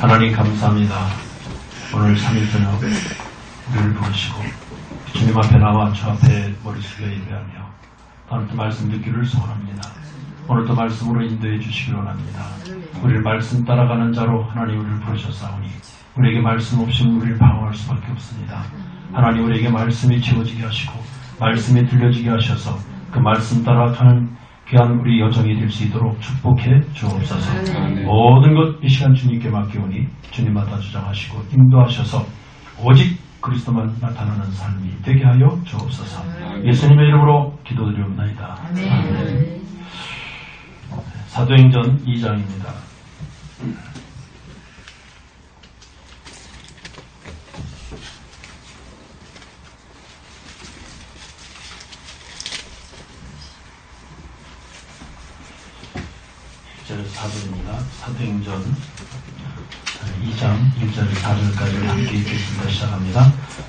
하나님 감사합니다. 오늘 3일 저녁 우리를 부르시고 주님 앞에 나와 주 앞에 머리 숙여 예배하며 오늘도 말씀 듣기를 소원합니다. 오늘도 말씀으로 인도해 주시기 원합니다. 우리를 말씀 따라가는 자로 하나님 우리를 부르셨사오니 우리에게 말씀 없이는 우리를 방어할 수밖에 없습니다. 하나님 우리에게 말씀이 채워지게 하시고 말씀이 들려지게 하셔서 그 말씀 따라가는 귀한 우리 여정이 될 수 있도록 축복해 주옵소서. 모든 것 이 시간 주님께 맡기오니 주님마다 주장하시고 인도하셔서 오직 그리스도만 나타나는 삶이 되게 하여 주옵소서. 예수님의 이름으로 기도드리옵나이다. 아멘. 사도행전 2장입니다. 사도입니다. 사도행전 2장 1절 4절까지 함께 읽겠습니다. 시작합니다.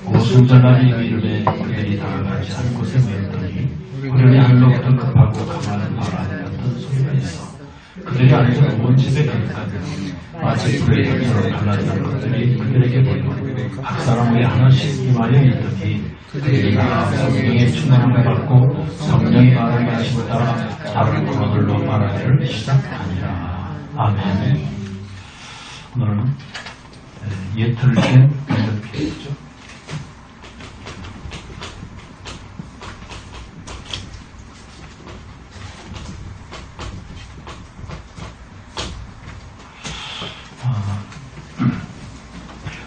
오순절날의 이름에 그들이 다같이 한 곳에 모였더니 후련히 하늘로부터 급하고 강한 바람 같은 소리가 있어 그들이 앉아 온 집에 가득하며 마치 불의 덩처럼 갈라지는 것들이 그들에게 보이고 각 사람 위에 하나씩 임하여 있더니 그들이 다 성령의 충만함을 받고 성령의 말을 마시고 따라 다른 언어들로 말하기를 시작하니라. 아멘. 오늘은 예틀 깬 이렇게죠.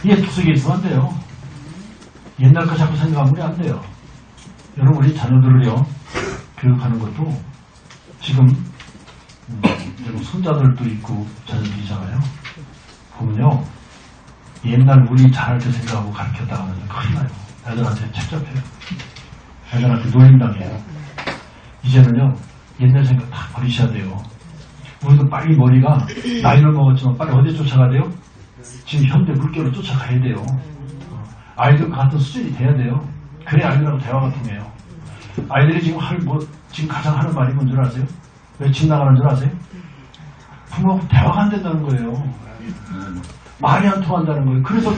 예틀 속에 있으면 안 돼요. 옛날 거 자꾸 생각하면 안 돼요. 여러분 우리 자녀들을요 교육하는 것도 지금 손자들도 있고 자녀들이잖아요. 보면요 옛날 우리 잘할 때 생각하고 가르쳤다가 하면 큰일 나요. 애들한테 책잡혀요. 애들한테 노인당해요. 이제는요 옛날 생각 다 버리셔야 돼요. 우리도 빨리 머리가 나이를 먹었지만 빨리 어디에 쫓아가야 돼요? 지금 현대 물결로 쫓아가야 돼요. 아이들과 같은 수준이 돼야 돼요. 그래야 아이들하고 대화가 통해요. 아이들이 지금 지금 가장 하는 말이 뭔 줄 아세요? 왜 집 나가는 줄 아세요? 부모하고 대화가 안 된다는 거예요. 말이 안 통한다는 거예요. 그래서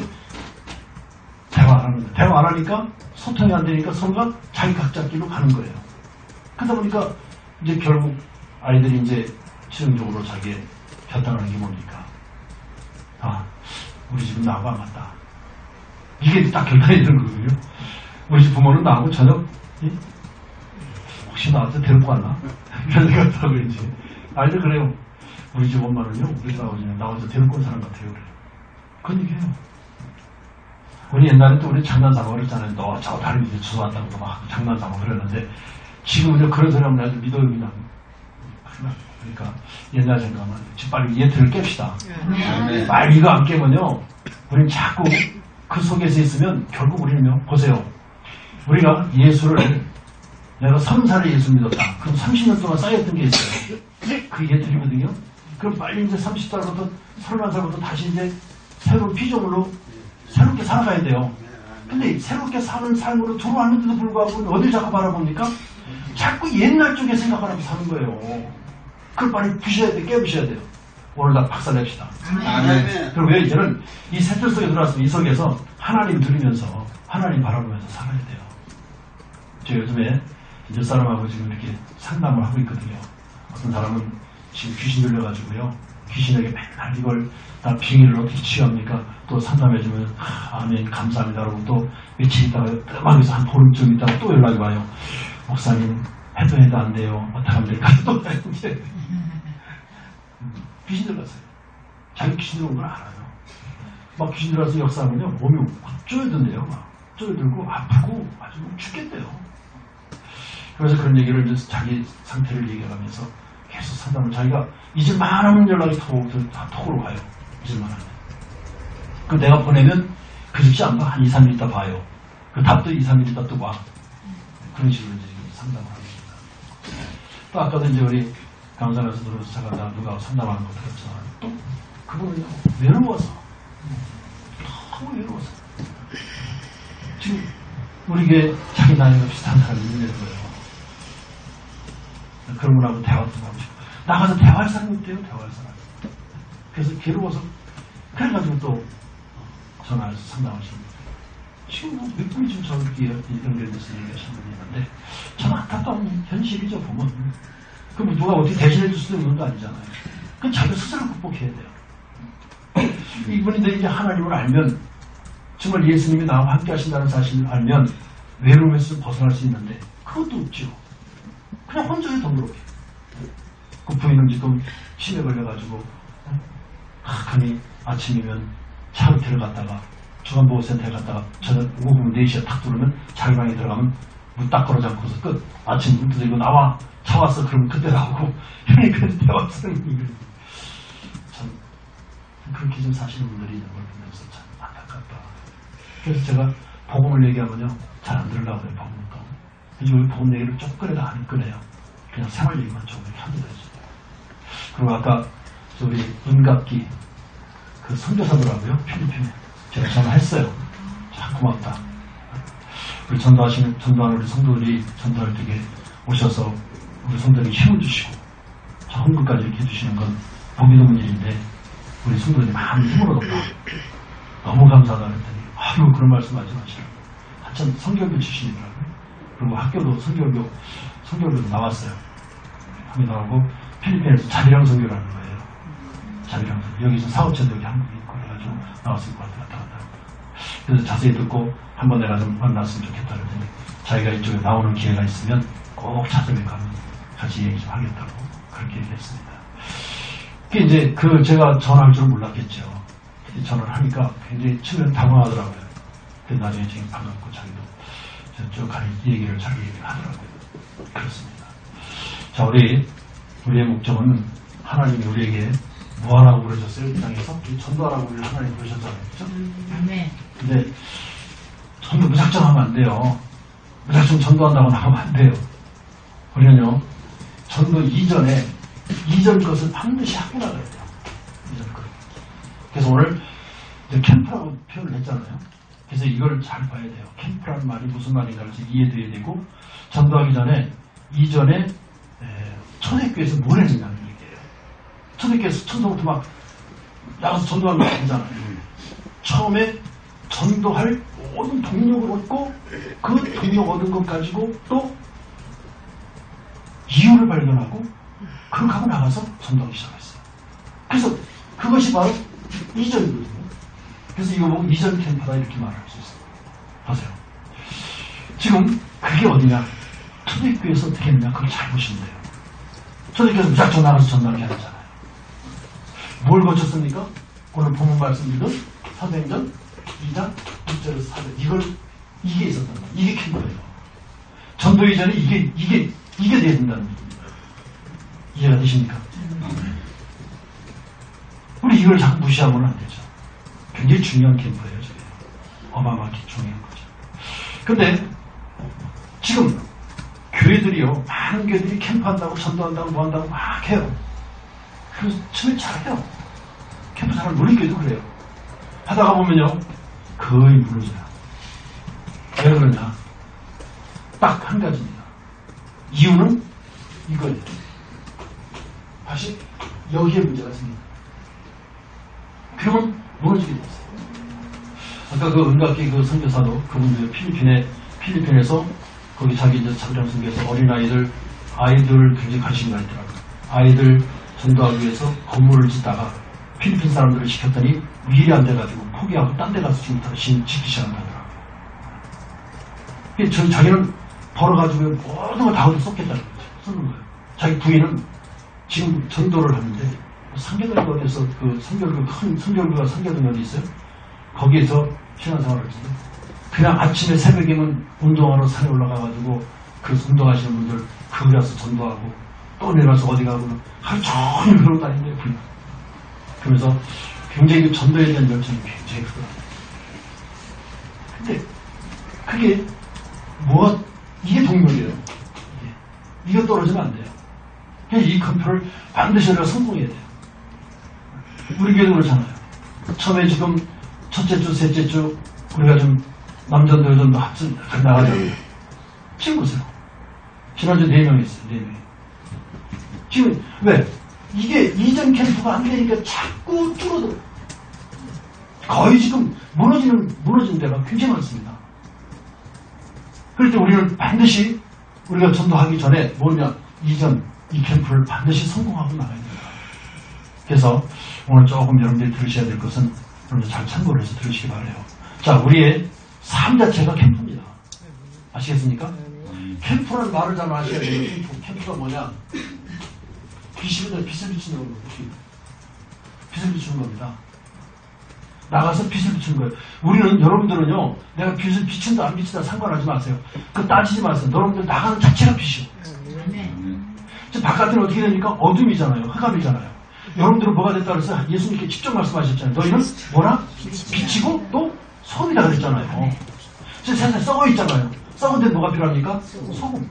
대화 안 하는 거예요. 대화 안 하니까 소통이 안 되니까 서로가 자기 각자 길로 가는 거예요. 그러다 보니까 이제 결국 아이들이 이제 실용적으로 자기의 결단하는 게 뭡니까? 우리 집은 나하고 안 맞다. 이게 딱 결단이 되는 거거든요. 우리 집 부모는 나하고 저녁 혹시 나한테 데리고 왔나? 이런 생각도 하고 이제 아이들 그래요. 우리 집 엄마는요 우리 나 혼자 데리고 온 사람 같아요. 그래요. 그런 얘기해요. 우리 옛날에 또 우리 장난삼아 그랬잖아요. 너 저 다리 밑에 주워 왔다고 막 장난삼아 그랬는데 지금은요 그런 소리 하면 아주 믿어요 그냥. 그러니까 옛날 생각하면 빨리 예틀을 깹시다. 빨리 이거 안 깨면요 우리는 자꾸 그 속에서 있으면 결국 우리는요 보세요. 우리가 예수를 내가 30살에 예수 믿었다. 그럼 30년 동안 쌓였던 게 있어요. 그게 예틀이거든요. 그럼 빨리 이제 30살부터 31살부터 다시 이제 새로운 피조물로 새롭게 살아가야 돼요. 근데 새롭게 사는 삶으로 들어왔는데도 불구하고 어딜 자꾸 바라봅니까? 자꾸 옛날 쪽에 생각하라고 사는 거예요. 그걸 빨리 부셔야 돼, 깨부셔야 돼요. 오늘 다 박살냅시다. 그리고 이제는 이 새틀 속에 들어왔으면 이 속에서 하나님 들으면서 하나님 바라보면서 살아야 돼요. 저 요즘에 이제 사람하고 지금 이렇게 상담을 하고 있거든요. 어떤 사람은 지금 귀신 들려가지고요. 귀신에게 맨날 이걸 다 빙의를 어떻게 치유합니까? 또 상담해주면 아멘 감사합니다라고 또 며칠 있다가 뜸하게서 한 보름쯤 있다가 또 연락이 와요. 목사님 해도 안 돼요. 어떡하면 될까? 또 이제 귀신 들어갔어요. 자기 귀신 들어온 걸 알아요. 막 귀신 들어와서 역사하면요 몸이 막 쪼여든대요. 막 쪼여들고 아프고 아주 죽겠대요. 그래서 그런 얘기를 이제 자기 상태를 얘기하면서 계속 상담을 자기가 잊을만 하면 연락이 다 톡으로 가요. 잊을만 하면. 그 내가 보내면 그 즉시 안 봐. 한 2, 3일 있다 봐요. 그 답도 2, 3일 있다 또 와. 그런 식으로 이제 상담을 합니다. 또 아까도 이제 우리 강산에서 들어서 제가 누가 상담하는 거 들었잖아요. 또 그거는요 외로워서 너무 외로워서 지금 우리 교회 자기 나이가 비슷한 사람이 있는 거예요. 그런 분하고 대화도 하고 싶고 나가서 대화할 사람이 있대요. 대화할 사람. 그래서 괴로워서 그래가지고 또 전화해서 상담하시는 지금 몇 분이 지금 저렇게 연결돼서 얘기하시는 분이 있는데 참 안타까운 현실이죠. 보면 그럼 누가 어떻게 대신해 줄 수도 있는 것도 아니잖아요. 그럼 자기 스스로 극복해야 돼요. 이분인데 이제 하나님을 알면 정말 예수님이 나와 함께 하신다는 사실을 알면 외로움에서 벗어날 수 있는데 그것도 없죠. 그냥 혼자서 덩그럽게. 그 부인은 지금 치매 걸려가지고 하니 아침이면 차로 데려갔다가 중간보호센터에 갔다가 저녁 오후 4시에 탁 들어오면 자기 방에 들어가면 문 딱 걸어잡고서 끝. 아침 문 두드리고 나와. 차 왔어. 그러면 그때 나오고 형이 그때 왔어. 참 그렇게 좀 사시는 분들이 있는 걸 보면서 참 안타깝다. 그래서 제가 복음을 얘기하면요 잘 안 들으려고 해요. 복음도. 요즘 복음 얘기를 조금이라도 안 꺼내요. 그냥 생활 얘기만 조금 이렇게 하게 되죠. 그리고 아까 우리 은갑기 그 선교사더라고요. 필리핀에. 제가 전화했어요. 참 고맙다. 우리 전도하는 우리 성도들이 전도할 때에 오셔서 우리 성도들에게 힘을 주시고 저 헌금까지 이렇게 해주시는 건 보기 드문 일인데 우리 성도들이 많은 힘을 얻었다. 너무 감사하다 그랬더니 아이고 그런 말씀 하지 마시라고. 한참 성결교 출신이더라고요. 그리고 학교도 성결교도 나왔어요. 학교 나오고 필리핀에서 자비랑 성교라는 거예요. 자비랑 성교. 여기서 사업체도 여기 한국에 있고 그래가지고 나왔을 것 같아. 그래서 자세히 듣고 한번 내가 좀 만났으면 좋겠다 그랬더니 자기가 이쪽에 나오는 기회가 있으면 꼭 찾아뵙고 하면 같이 얘기 좀 하겠다고 그렇게 얘기했습니다. 그게 이제 제가 전화할 줄은 몰랐겠죠. 전화를 하니까 굉장히 처음에 당황하더라고요. 근데 나중에 되게 반갑고 자기도 쭉 얘기를 자기 얘기를 하더라고요. 그렇습니다. 자, 우리의 목적은 하나님이 우리에게 뭐 하라고 그러셨어요? 이 땅에서? 전도하라고 우리를 하나님 그러셨잖아요. 그렇죠? 네. 근데 전도 무작정 하면 안 돼요. 무작정 전도한다고 나가면 안 돼요. 우리는요, 전도 이전 것을 반드시 하고 나가야 돼요. 이전 것. 그래서 오늘 이제 캠프라고 표현을 했잖아요. 그래서 이걸 잘 봐야 돼요. 캠프라는 말이 무슨 말인가 해서 이해돼야 되고, 전도하기 전에, 이전에, 초대교회에서 뭘 했느냐는 얘기예요. 초대교회에서 처음부터 막, 나가서 전도하는 거 아니잖아요. 처음에 전도할 모든 동력을 얻고, 그 동력 얻은 것 가지고 또, 이유를 발견하고, 그렇게 하고 나가서 전도하기 시작했어요. 그래서 그것이 바로 이전이거든요. 그래서 이거 보고 이전 캠프다 이렇게 말할 수 있어요. 보세요. 지금 그게 어디냐? 초대교회에서 어떻게 했느냐? 그걸 잘 보시면 돼요. 초대교회에서 무작정 나가서 전도하는 게 아니잖아요. 뭘 거쳤습니까? 오늘 본문 말씀드린 사도행전 2장 6절에서 4절. 이게 있었단 말이에요. 이게 캠프예요. 전도 이전에 이게 돼야 된다는 얘기입니다. 이해가 되십니까? 우리 이걸 자꾸 무시하고는 안 되죠. 굉장히 중요한 캠프예요, 저게. 어마어마하게 중요한 거죠. 근데 지금 교회들이요, 많은 교회들이 캠프한다고 전도한다고 뭐 한다고 막 해요. 그래서 처음에 잘해요. 캠프 잘하는 우리 교회도 그래요. 하다가 보면요, 거의 무너져요. 왜 그러냐? 딱 한 가지입니다. 이유는 이거예요. 다시 여기에 문제가 생깁니다. 그러면 무너지게 됐어요. 아까 그 은각기 그 선교사도 그분들 필리핀에서 거기 자기 이제 자기랑 선교에서 어린아이들 굉장히 관심이 있더라고요. 아이들 전도하기 위해서 건물을 짓다가 필리핀 사람들을 시켰더니 일이 안 돼가지고 포기하고 딴 데 가서 지금 다시 짓기 시작한다더라고요. 자기는 벌어가지고 모든 걸 다 어디 쏟겠다는 거죠. 쏟는 거예요. 자기 부인은 지금 전도를 하는데 상계동에 어디서 그 선교교가 큰 선교교가 상계동에 어디 있어요? 거기에서 신앙생활을 했어요. 그냥 아침에 새벽이면 운동하러 산에 올라가가지고 그 운동하시는 분들 거기 가서 전도하고 또 내려서 어디 가고 하루 종일 그러고 다니는데 부인. 그러면서 굉장히 그 전도에 대한 열정이 굉장히 크더라고요. 근데 그게 이게 동력이에요. 이게 떨어지면 안 돼요. 이 컨트롤을 반드시 우리가 성공해야 돼요. 우리 교회도 그렇잖아요. 처음에 지금 첫째 주, 셋째 주 우리가 좀 남전도 여전도 나가잖아요. 지금 보세요. 지난주 4명 했어요. 4명. 지금 왜? 이게 이전 캠프가 안 되니까 자꾸 줄어들어요. 거의 지금 무너지는 데가 굉장히 많습니다. 그럴 때 우리는 반드시 우리가 전도하기 전에 뭐냐, 이전 이 캠프를 반드시 성공하고 나가야 됩니다. 그래서 오늘 조금 여러분들이 들으셔야 될 것은 여러분들 잘 참고를 해서 들으시기 바라요. 자, 우리의 삶 자체가 캠프입니다. 아시겠습니까? 캠프라는 말을 잘 아셔야 돼요. 캠프가 뭐냐? 빛을 비추는 겁니다. 빛을 비추는 겁니다. 나가서 빛을 비추는 거예요. 우리는, 여러분들은요, 내가 빛을 비춘다 안 비춘다 상관하지 마세요. 그거 따지지 마세요. 여러분들 나가는 자체가 빛이요. 지금 바깥은 어떻게 됩니까? 어둠이잖아요. 흑암이잖아요. 여러분들은 뭐가 됐다 그래서 예수님께 직접 말씀하셨잖아요. 너희는 뭐라? 빛이고 또 소금이다 그랬잖아요. 지금 세상에 썩어 있잖아요. 썩은 데 뭐가 필요합니까? 소금.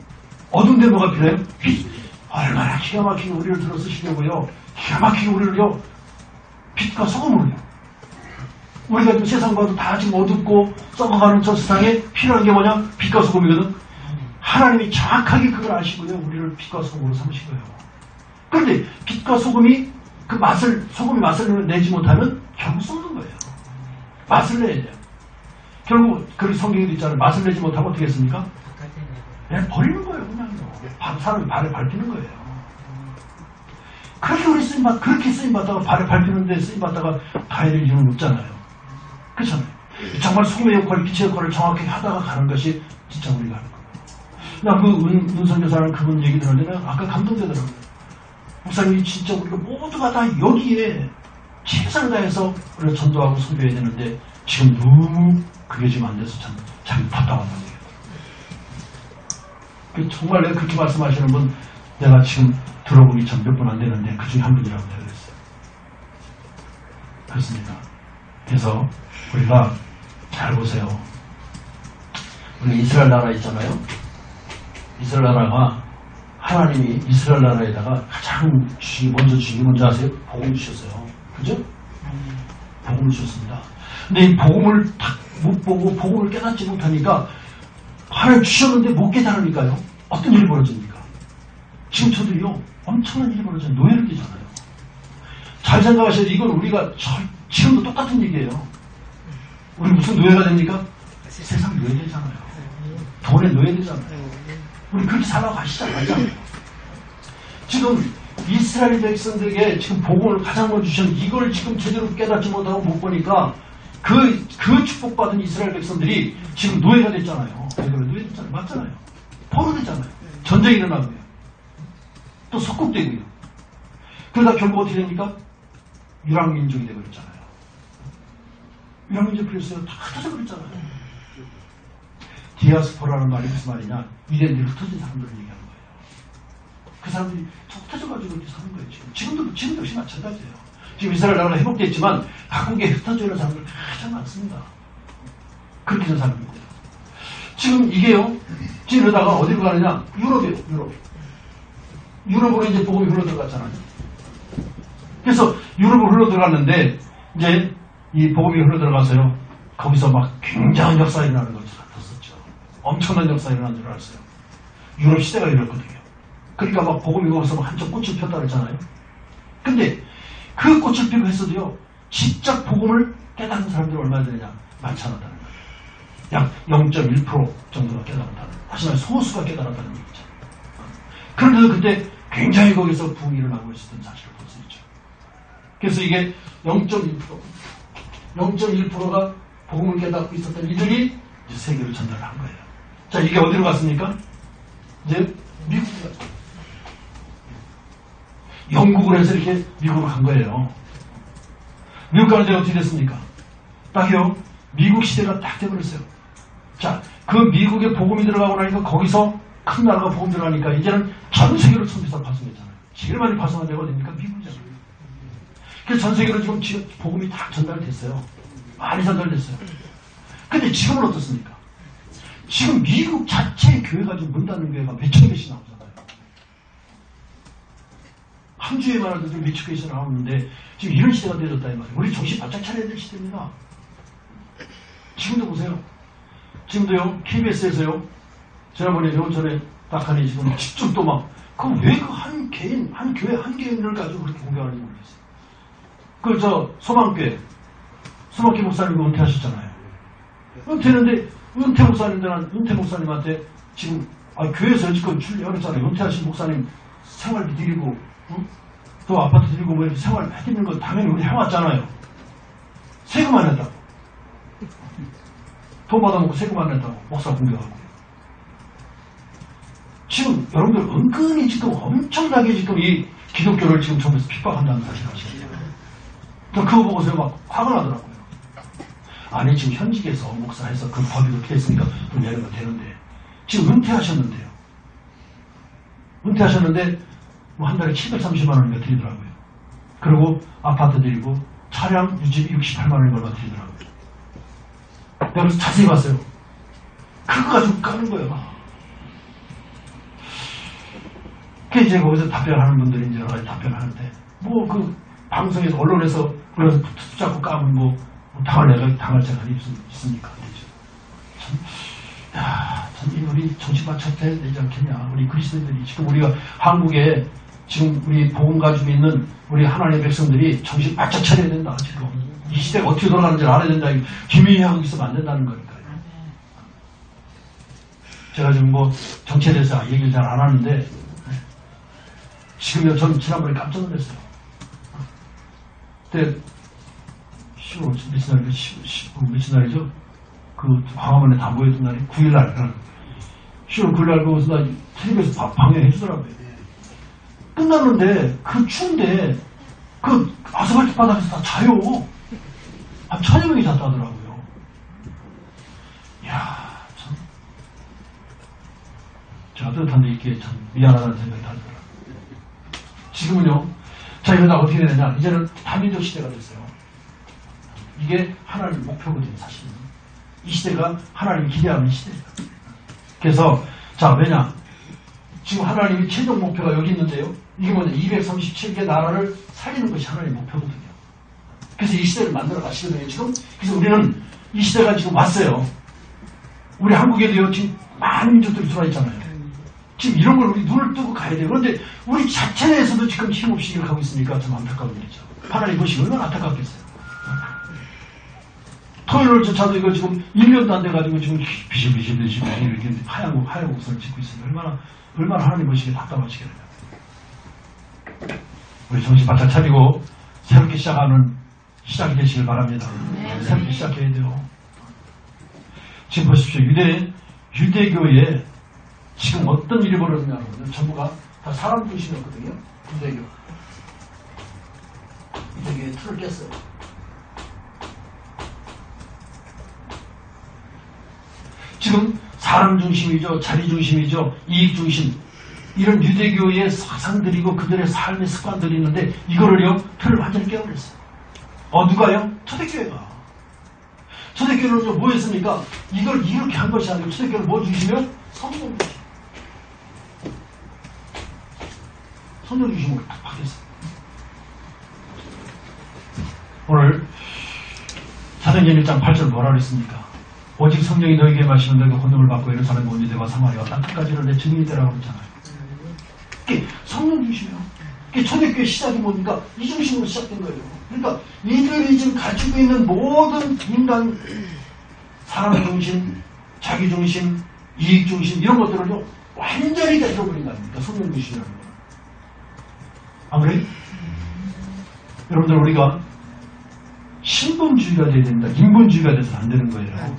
어두운 데 뭐가 필요해요? 빛. 얼마나 기가 막히게 우리를 들어 쓰시려고요. 기가 막히게 우리를요, 빛과 소금으로요. 우리가 지금 세상과도 다 지금 어둡고 썩어가는 저 세상에 필요한 게 뭐냐? 빛과 소금이거든. 하나님이 정확하게 그걸 아시고요, 우리를 빛과 소금으로 삼으신 거예요. 그런데 빛과 소금이 소금이 맛을 내지 못하면 결국 썩는 거예요. 맛을 내야 돼요. 결국 그 성경에도 있잖아요. 맛을 내지 못하면 어떻게 했습니까? 그냥 버리는 거예요, 그냥. 사람이 발에 밟히는 거예요. 그렇게 쓰임받다가 발에 밟히는데 쓰임받다가 가야 될 이유는 없잖아요. 그렇잖아요. 정말 소금의 역할, 빛의 역할을 정확히 하다가 가는 것이 진짜 우리가 하는 거예요. 나 은선교사라는 그분 얘기 들었는데 아까 감동되더라고요. 목사님이 진짜 우리가 모두가 다 여기에 최선을 다해서 우리가 전도하고 선교해야 되는데 지금 너무 그게 지금 안 돼서 참 답답하다는 얘기예요. 정말 내가 그렇게 말씀하시는 분 내가 지금 들어보기 전 몇 분 안 되는데 그 중에 한 분이라고 내가 그랬어요. 그렇습니다. 그래서 우리가 잘 보세요. 우리 이스라엘 나라 있잖아요. 이스라엘 나라가 하나님이 이스라엘 나라에다가 가장 먼저 주신 게 뭔지 아세요? 복음을 주셨어요. 그죠? 복음을 주셨습니다. 근데 이 복음을 딱 못 보고 복음을 깨닫지 못하니까 하나님 주셨는데 못 깨달으니까요. 어떤 일이 벌어집니까? 지금 저도요, 엄청난 일이 벌어져요. 노예를 되잖아요. 잘 생각하셔야 돼요. 이건 우리가 지금도 똑같은 얘기예요. 우리 무슨 노예가 됩니까? 세상 노예 되잖아요. 돈에 노예 되잖아요. 우리 그렇게 살아가시잖아요. 지금 이스라엘 백성들에게 지금 복음을 가장 먼저 주셨는데 이걸 지금 제대로 깨닫지 못하고 못 보니까 그 축복받은 이스라엘 백성들이 지금 노예가 됐잖아요. 노예 됐잖아요. 맞잖아요. 포로되잖아요. 전쟁이 일어나고요. 또 속국되고요. 그러다 결국 어떻게 됩니까? 유랑민족이 되버렸잖아요. 유랑민족 그랬어요. 다 흩어져버렸잖아요. 디아스포라는 말이 무슨 말이냐? 이랜들이 흩어진 사람들을 얘기하는 거예요. 그 사람들이 흩어져가지고 이렇게 사는 거예요. 지금도 역시 마찬가지예요. 지금 이스라엘 나라가 회복됐지만 각국에 흩어져 있는 사람들 가장 많습니다. 그렇게 된 사람입니다. 지금 이게요, 지금 이러다가 어디로 가느냐? 유럽이에요, 유럽. 유럽으로 이제 복음이 흘러들어갔잖아요. 그래서 유럽으로 흘러들어갔는데, 이제 이 복음이 흘러들어가서요, 거기서 막 굉장한 역사가 일어나는 걸 같았었죠. 엄청난 역사가 일어나는 줄 알았어요. 유럽 시대가 이랬거든요. 그러니까 막 복음이 거기서 한쪽 꽃을 폈다 그랬잖아요. 근데 그 꽃을 피고 했어도요, 직접 복음을 깨닫는 사람들이 얼마나 되느냐? 많지 않았다는 거예요. 약 0.1% 정도가 깨달았다는, 다시 말해 소수가 깨달았다는 얘기죠. 그런데도 그때 굉장히 거기서 부흥이 일어나고 있었던 사실을 볼 수 있죠. 그래서 이게 0.1%가 복음을 깨닫고 있었던 이들이 이제 세계로 전달을 한 거예요. 자, 이게 어디로 갔습니까? 이제 미국으로 갔죠. 영국으로 해서 이렇게 미국으로 간 거예요. 미국 가는 데가 어떻게 됐습니까? 딱요, 미국 시대가 딱 돼버렸어요. 자, 그 미국에 복음이 들어가고 나니까 거기서 큰 나라가 복음 들어가니까 이제는 전 세계로 선지자 파송했잖아요. 제일 많이 파송한 데가 어디입니까? 미국이잖아요. 그래서 전 세계로 지금 복음이 다 전달됐어요. 많이 전달됐어요. 근데 지금은 어떻습니까? 지금 미국 자체의 교회가 지금 문 닫는 교회가 몇천 개씩 나오잖아요. 한 주에만 해도 좀 몇천 개씩 나오는데 지금 이런 시대가 되어졌다 이 말이에요. 우리 정신 바짝 차려야 될 시대입니다. 지금도 보세요. 지금도요, KBS에서요, 지난번에 요 전에 딱하니 지금 집중 또 막, 그럼 왜 그 한 개인, 한 교회 한 개인을 가지고 그렇게 공격하는지 모르겠어요. 소망교회 수박기 목사님도 은퇴하셨잖아요. 은퇴했는데 은퇴 목사님한테 지금 교회에서 지금 출연했잖아요. 은퇴하신 목사님 생활비 드리고 또 아파트 드리고 뭐 이렇게 생활 해드리는 거 당연히 우리 해왔잖아요. 세금 안 냈다고. 돈 받아먹고 세금 안 냈다고 목사 공격하고. 지금 여러분들 은근히 지금 엄청나게 지금 이 기독교를 지금 전부에서 핍박한다는 사실 아시겠어요? 또 그거 보고서 막 화가 나더라고요. 아니 지금 현직에서 목사해서 그 법이 그렇게 했으니까 돈 내려면 되는데 지금 은퇴하셨는데요. 은퇴하셨는데 뭐 한 달에 730만 원인가 드리더라고요. 그리고 아파트 드리고 차량 유지비 68만 원인가 얼마 드리더라고요. 내가 그래서 자세히 봤어요. 그거 가지고 까는 거예요. 그 이제 거기서 답변하는 분들이 이제 여러 가지 답변하는데 뭐 그 방송에서 언론에서 그래서 붙잡고 까면 뭐 당할 자간이 있습니까? 참 우리 정신 맞춰야 되지 않겠냐. 우리 그리스도인들이 지금 우리가 한국에 지금 우리 복음 가지고 있는 우리 하나님의 백성들이 정신 바짝 차려야 된다. 지금 이 시대가 어떻게 돌아가는지를 알아야 된다. 기민히 하고 있으면 안 된다는 거니까요. 제가 지금 뭐 정치에 대해서 얘기를 잘 안 하는데 지금요. 저는 지난번에 깜짝 놀랐어요. 그때 10월 며칠 날이죠? 그 광화문에 다 모였던 날이 9일날 10월 9일날 그것은 나 텔레비에서 방영해 주더라고요. 끝났는데 그 추운데 그 아스팔트 바닥에서 다 자요. 한 1000여 명이 잤다더라고요. 이야 참 제가 뜻한데 있기에 참 미안하다는 생각이 들더라고요. 지금은요. 자 이러다 어떻게 되느냐. 이제는 다민족 시대가 됐어요. 이게 하나님의 목표거든요. 사실은. 이 시대가 하나님이 기대하는 시대예요. 그래서 자 왜냐. 지금 하나님이 최종 목표가 여기 있는데요. 이게 뭐냐. 237개 나라를 살리는 것이 하나님의 목표거든요. 그래서 이 시대를 만들어 가시거든요. 지금. 그래서 우리는 이 시대가 지금 왔어요. 우리 한국에도요. 지금 많은 민족들이 들어와 있잖아요. 지금 이런 걸 우리 눈을 뜨고 가야 돼요. 그런데 우리 자체 내에서도 지금 힘없이 일을 하고 있으니까 좀 안타까운 일이죠. 하나님 보시면 얼마나 안타깝겠어요. 토요일조차도 이거 지금 1년도 안 돼가지고 지금 비실비실 이렇게 하얀 옷을 짓고 있으면 얼마나 하나님 보시기에 답답하시겠어요. 우리 정신 바짝 차리고 새롭게 시작이 되시길 바랍니다. 네. 새롭게 시작해야 돼요. 지금 보십시오. 유대교에 지금 어떤 일이 벌어지냐면 전부가 다 사람 중심이었거든요. 유대교에 틀을 깼어요. 지금 사람 중심이죠. 자리 중심이죠. 이익 중심. 이런 유대교의 사상들이고 그들의 삶의 습관들이 있는데 이거를요. 틀을 완전히 깨버렸어요. 누가요? 초대교회가. 초대교회는요. 뭐 했습니까? 이걸 이렇게 한 것이 아니고 초대교회는 뭐 중심이요? 성경 중심. 성경 중심으로 딱 바뀌었어요. 오늘 사도행전 1장 8절 뭐라 그랬습니까? 오직 성령이 너에게 마시면 너희가 권능을 받고 이런 사람이 온 유대와 사마리아와 땅 끝까지를 내 증인이 되라고 그랬잖아요. 이게 성령 중심이에요. 이게 초대교회 시작이 뭡니까? 이 중심으로 시작된 거예요. 그러니까 이들이 지금 가지고 있는 모든 인간 사람 중심, 자기 중심, 이익 중심 이런 것들을요 완전히 다 잃어버린 거 아닙니까? 성령 중심이라는 거예요. 아무래도 여러분들 우리가 신분주의가 돼야 된다. 인본주의가 돼서는 안 되는 거예요.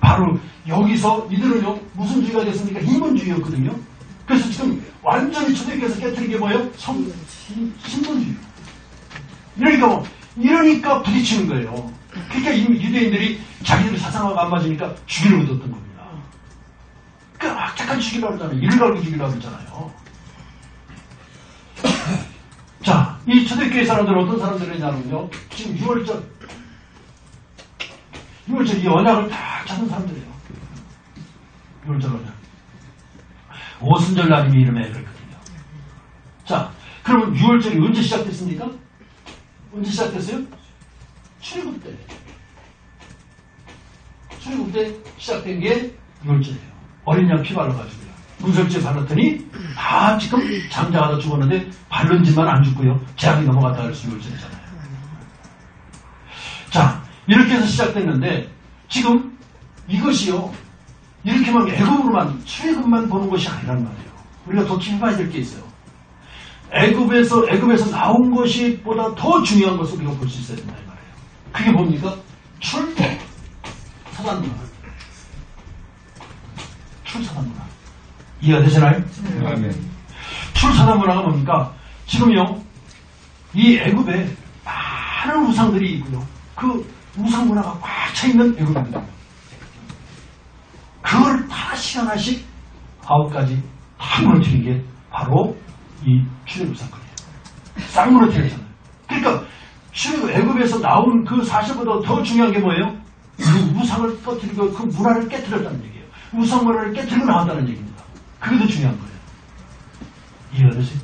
바로 여기서 이들은요 무슨 주의가 됐습니까? 인본주의였거든요. 그래서 지금 완전히 초대교회에서 깨트린 게 뭐예요? 신분주의. 이러니까 부딪히는 거예요. 그러니까 유대인들이 자기들의 사상하고 안 맞으니까 죽이려고 뒀던 겁니다. 그러니까 악착같이 죽이려고 그러잖아요. 이를 갈고 죽이려고 그러잖아요. 자, 이 초대교회 사람들은 어떤 사람들이냐면요. 지금 6월절 이 언약을 다 찾은 사람들이에요. 6월절 언약. 오순절 날임이 이름에 그랬거든요. 자, 그러면 6월절이 언제 시작됐습니까? 언제 시작됐어요? 출애굽 때. 출애굽 때 시작된 게 6월절이에요. 어린 양 피 발라가지고요. 문설주에 발랐더니 다 지금 장자가 죽었는데 바른 집만 안 죽고요. 재앙이 넘어갔다 할 수 6월절이잖아요. 자, 이렇게 해서 시작됐는데 지금 이것이요. 이렇게 막 애굽으로만 출애굽만 보는 것이 아니란 말이에요. 우리가 더 깊어야 될 게 있어요. 애굽에서 나온 것이 보다 더 중요한 것을 우리가 볼 수 있어야 된다 이 말이에요. 그게 뭡니까? 출사단 문화. 출사단 문화. 이해가 되시나요? 출사단 문화가 뭡니까? 지금요, 이 애굽에 많은 우상들이 있고요. 그 우상 문화가 꽉 차 있는 애굽입니다. 그걸 하나씩 하나씩 9가지 다 무너뜨린 게 바로 이 출애굽 사건이에요. 싹 무너뜨렸잖아요. 그러니까 출애굽 애굽에서 나온 그 사실보다 더 중요한 게 뭐예요? 그 우상을 깨뜨리고 그 문화를 깨뜨렸다는 얘기예요. 우상 문화를 깨뜨리고 나왔다는 얘기입니다. 그게 더 중요한 거예요. 이해가 되세요?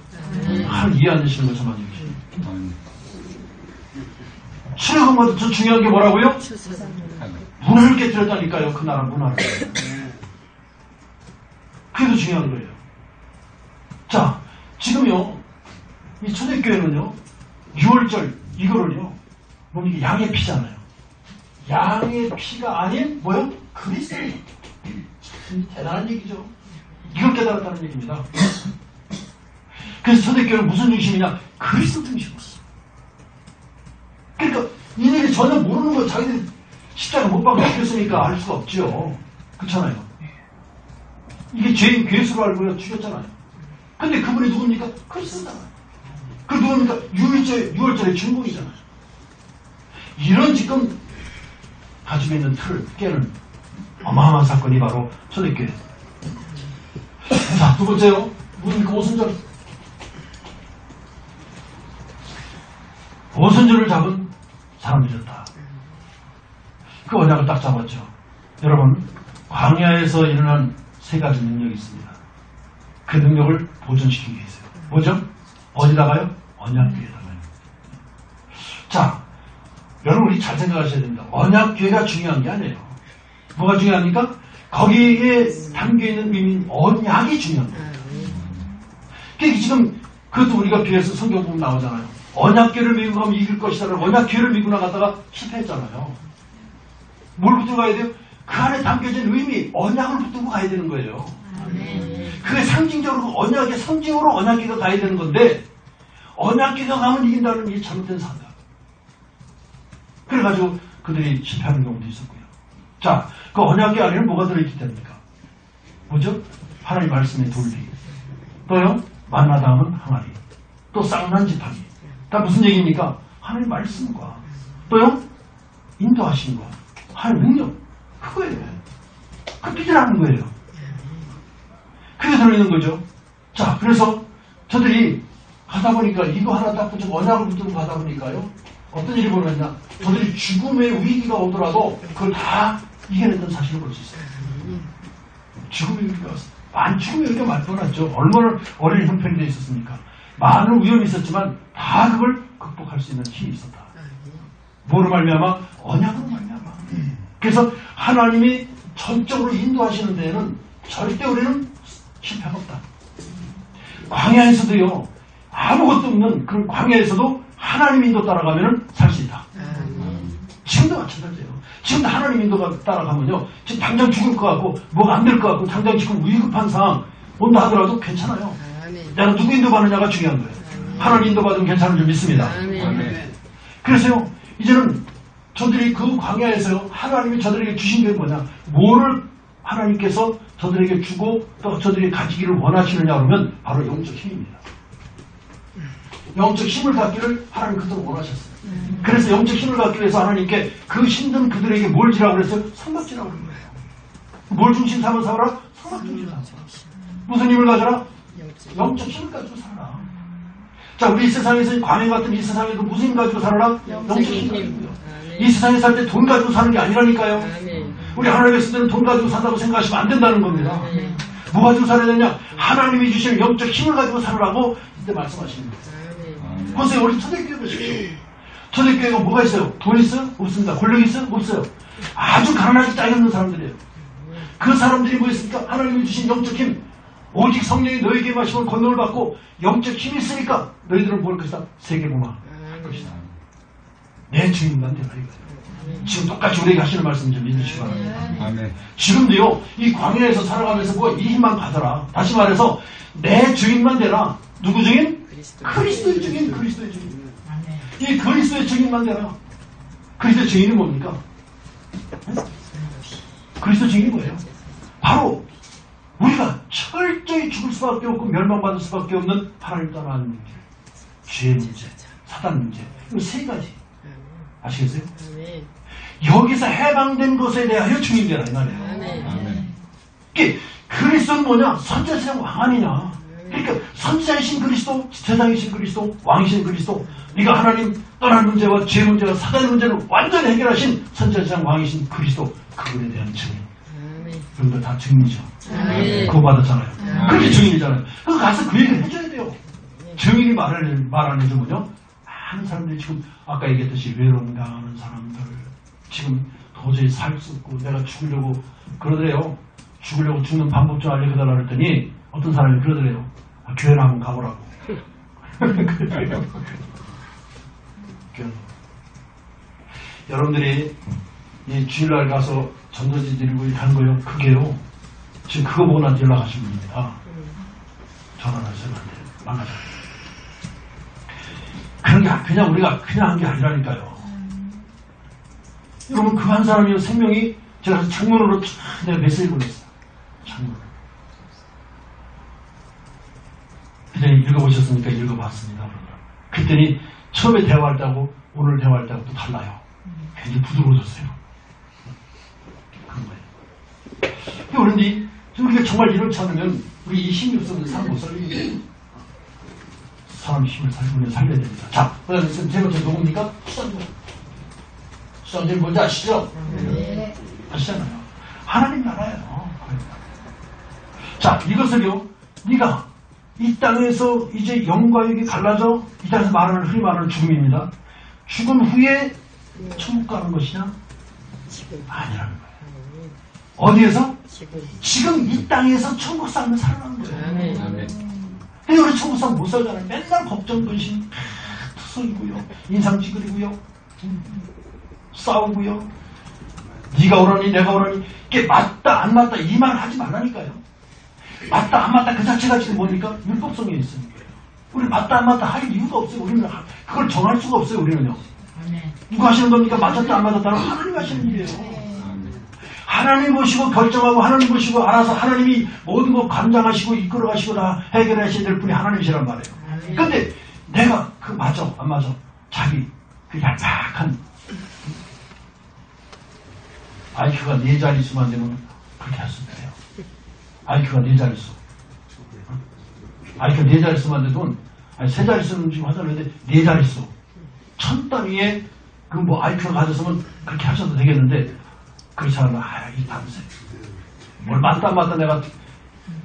이해 안 되시는 거 저만 얘기해요. 출애굽보다 더 중요한 게 뭐라고요? 문화를 깨뜨렸다니까요. 그 나라 문화를. 그게 더 중요한 거예요. 자, 지금요, 이 초대교회는요, 6월절 이거를요, 이게 양의 피잖아요. 양의 피가 아닌 뭐요? 그리스도예요. 대단한 얘기죠. 이걸 깨달았다는 얘기입니다. 그래서 초대교회는 무슨 중심이냐? 그리스도 중심이었어. 그러니까 이들이 전혀 모르는 거 자기들이 십자가 못 박아 죽였으니까 알 수가 없죠. 그렇잖아요. 이게 죄인 괴수로 알고 죽였잖아요. 근데 그분이 누굽니까? 그리스도잖아요. 그 누굽니까? 6월절의 중국이잖아요. 이런 지금 가지고 있는 틀을 깨는 어마어마한 사건이 바로 초대교회. 자, 두 번째요. 뭡니까? 오순절. 오순절을 잡은 사람들이었다. 그 언약을 딱 잡았죠. 여러분, 광야에서 일어난 3가지 능력이 있습니다. 그 능력을 보존시키기 위해서요. 뭐죠? 어디다가요? 언약궤에다가요. 자, 여러분 우리 잘 생각하셔야 됩니다. 언약궤가 중요한 게 아니에요. 뭐가 중요합니까? 거기에 담겨있는 의미는 언약이 중요한 거예요. 그러니까 지금 그것도 우리가 비해서 성경 보면 나오잖아요. 언약궤를 메고 가면 이길 것이다라고 언약궤를 메고 나갔다가 실패했잖아요. 뭘 붙들고 가야 돼요? 그 안에 담겨진 의미, 언약을 붙들고 가야 되는 거예요. 그게 상징적으로 언약의 상징으로 언약궤가 가야 되는 건데 언약궤가 가면 이긴다는 게 잘못된 사고야. 그래가지고 그들이 실패하는 경우도 있었고요. 자, 그 언약궤 안에는 뭐가 들어있기 때문입니까? 뭐죠? 하나님 말씀의 돌리. 또요? 만나 다음은 항아리. 또 쌍난 지팡이. 다 무슨 얘기입니까? 하나님 말씀과 또요? 인도하신 거. 하나님 능력. 그거예요. 그 삐질하는 거예요. 그게 들어있는 거죠. 자, 그래서 저들이 가다 보니까 이거 하나 딱 붙이고 언약을 붙들고 가다 보니까요. 어떤 일이 벌어졌냐. 저들이 죽음의 위기가 오더라도 그걸 다 이겨냈던 사실을 볼 수 있어요. 죽음의 위기가 왔어요. 죽음의 위기가 많이 떠났죠. 얼마나 어린 형편이 있었습니까? 많은 위험이 있었지만 다 그걸 극복할 수 있는 힘이 있었다. 뭐로 말미암아? 언약으로 말미암아. 그래서 하나님이 전적으로 인도하시는 데에는 절대 우리는 실패가 없다. 광야에서도요. 아무것도 없는 그런 광야에서도 하나님 인도 따라가면 살 수 있다. 지금도 마찬가지예요. 지금도 하나님 인도가 따라가면요. 지금 당장 죽을 것 같고 뭐가 안 될 것 같고 당장 지금 위급한 상황 온다 하더라도 괜찮아요. 내가 누구 인도받느냐가 중요한 거예요. 하나님 인도받으면 괜찮은 줄 믿습니다. 그래서요. 이제는 저들이 그 광야에서요. 하나님이 저들에게 주신 게 뭐냐. 뭐를 하나님께서 저들에게 주고 또 저들이 가지기를 원하시느냐 그러면 바로 영적 힘입니다. 영적 힘을 갖기를 하나님 그토록 원하셨어요. 그래서 영적 힘을 갖기 위해서 하나님께 그 힘든 그들에게 뭘 지라고 그랬어요? 성막지라고 그런 거예요. 뭘 중심 삼아 살아라? 성막 중심 삼아. 무슨 힘을 가져라? 영적 힘을 가지고 살아라. 자, 우리 이 세상에서 광야 같은 이 세상에도 무슨 힘 가지고 살아라? 영적 힘 가지고요. 이 세상에 살 때 돈 가지고 사는 게 아니라니까요. 우리 하나님의 쓰는 돈 가지고 산다고 생각하시면 안 된다는 겁니다. 뭐 가지고 살아야 되냐? 하나님이 주시는 영적 힘을 가지고 살으라고 이때 말씀하시는 거예요. 보세요. 우리 초대교회 보십시오. 초대교회가 뭐가 있어요? 돈 있어요? 없습니다. 권력 있어요? 없어요. 아주 가난하기 짝이 없는 사람들이에요. 그 사람들이 뭐 있습니까? 하나님이 주신 영적 힘. 오직 성령이 너에게 마시면 권능을 받고 영적 힘이 있으니까 너희들은 뭘 것이다? 세계공화 할 것이다. 내 주인만 되라 이거예요. 지금 똑같이 우리에게 하시는 말씀 좀 믿으시기 바랍니다. 아멘. 지금도요, 이 광야에서 살아가면서 뭐 이 힘만 가더라. 다시 말해서, 내 증인만 되라. 누구 증인? 그리스도의 증인, 그리스도의 증인. 이 그리스도의 증인만 되라. 그리스도의 증인이 뭡니까? 그리스도 증인이 뭐예요? 바로, 우리가 철저히 죽을 수밖에 없고 멸망받을 수밖에 없는 하나님 떠나는 문제. 죄의 문제, 사단 문제. 이 세 가지. 아시겠어요? 여기서 해방된 것에 대하여 증인되라 이 말이에요. 이게 그리스도는 뭐냐? 선지자시장 왕 아니냐? 그러니까 선지자이신 그리스도, 제사장이신 그리스도, 왕이신 그리스도, 네가 하나님 떠난 문제와 죄 문제와 사단의 문제를 완전히 해결하신 선지자시장 왕이신 그리스도, 그분에 대한 증인. 여러분들 다 증인이죠. 그거 받았잖아요. 그게 증인이잖아요. 그거 가서 그 얘기를 해줘야 돼요. 증인이 말 안 해주면요, 많은 사람들이 지금 아까 얘기했듯이 외로움 당하는 사람들, 지금 도저히 살 수 없고 내가 죽으려고 그러더래요. 죽으려고 죽는 방법 좀 알려달라 그랬더니 어떤 사람이 그러더래요. 아, 교회를 한번 가보라고. 여러분들이 이 주일날 가서 전도지 드리고 하는 거요. 그게요. 지금 그거 보고 나한테 연락하시는 분입니다. 전화를 하시면 안 돼요. 망가져요. 그런 게 그냥 우리가 그냥 한 게 아니라니까요. 여러분 그 한 사람이 생명이 제가 창문으로 내가 메시지 보냈어요. 창문으로. 그랬더니 읽어보셨습니까? 읽어봤습니다. 그랬더니 처음에 대화할 때하고 오늘 대화할 때하고 또 달라요. 굉장히 부드러워졌어요. 그런 거예요. 그런데 우리가 정말 이렇지 않으면 우리 이 힘이 없어서 사람 못 살리는데 사람 힘을 살려야 됩니다. 자, 그 다음에 제 번째 누굽니까? 수장님. 수장님 뭔지 아시죠? 네. 아시잖아요. 하나님 나라예요. 자, 이것을요, 네가 이 땅에서 이제 영과 육이 갈라져 이 땅에서 말하는 흔히 말하는 죽음입니다. 죽은 후에 천국 가는 것이냐? 아니라는 거예요. 어디에서? 지금 이 땅에서 천국 살면 살아나는 거예요. 근데 우리 천국 살면 못 살잖아요. 맨날 걱정, 근심, 투성이고요. 인상 찌그리고요. 싸우고요. 네가 오라니 내가 오라니 이게 맞다 안 맞다 이 말 하지 말라니까요. 맞다 안 맞다 그 자체가 지금 뭡니까? 율법성에 있으니까. 우리 맞다 안 맞다 할 이유가 없어요. 우리는 그걸 정할 수가 없어요. 우리는요. 누가 하시는 겁니까? 맞았다 안 맞았다는 하나님 하시는 일이에요. 하나님 보시고 결정하고 하나님 보시고 알아서 하나님이 모든 거 감당하시고 이끌어가시고 다 해결하셔야 될 분이 하나님이시란 말이에요. 근데 내가 그 맞아 안 맞아 자기 그 얄팍한 IQ가 4자릿수만 되면 그렇게 할 수 있어요. IQ가 4자릿수. IQ가 4자릿수만 돼도, 아니 3자릿수는 지금 하자는데 4자릿수. 1000단위에 그 뭐 IQ가 가졌으면 그렇게 하셔도 되겠는데, 그렇지 않으면, 이 밤새. 뭘 맞다 내가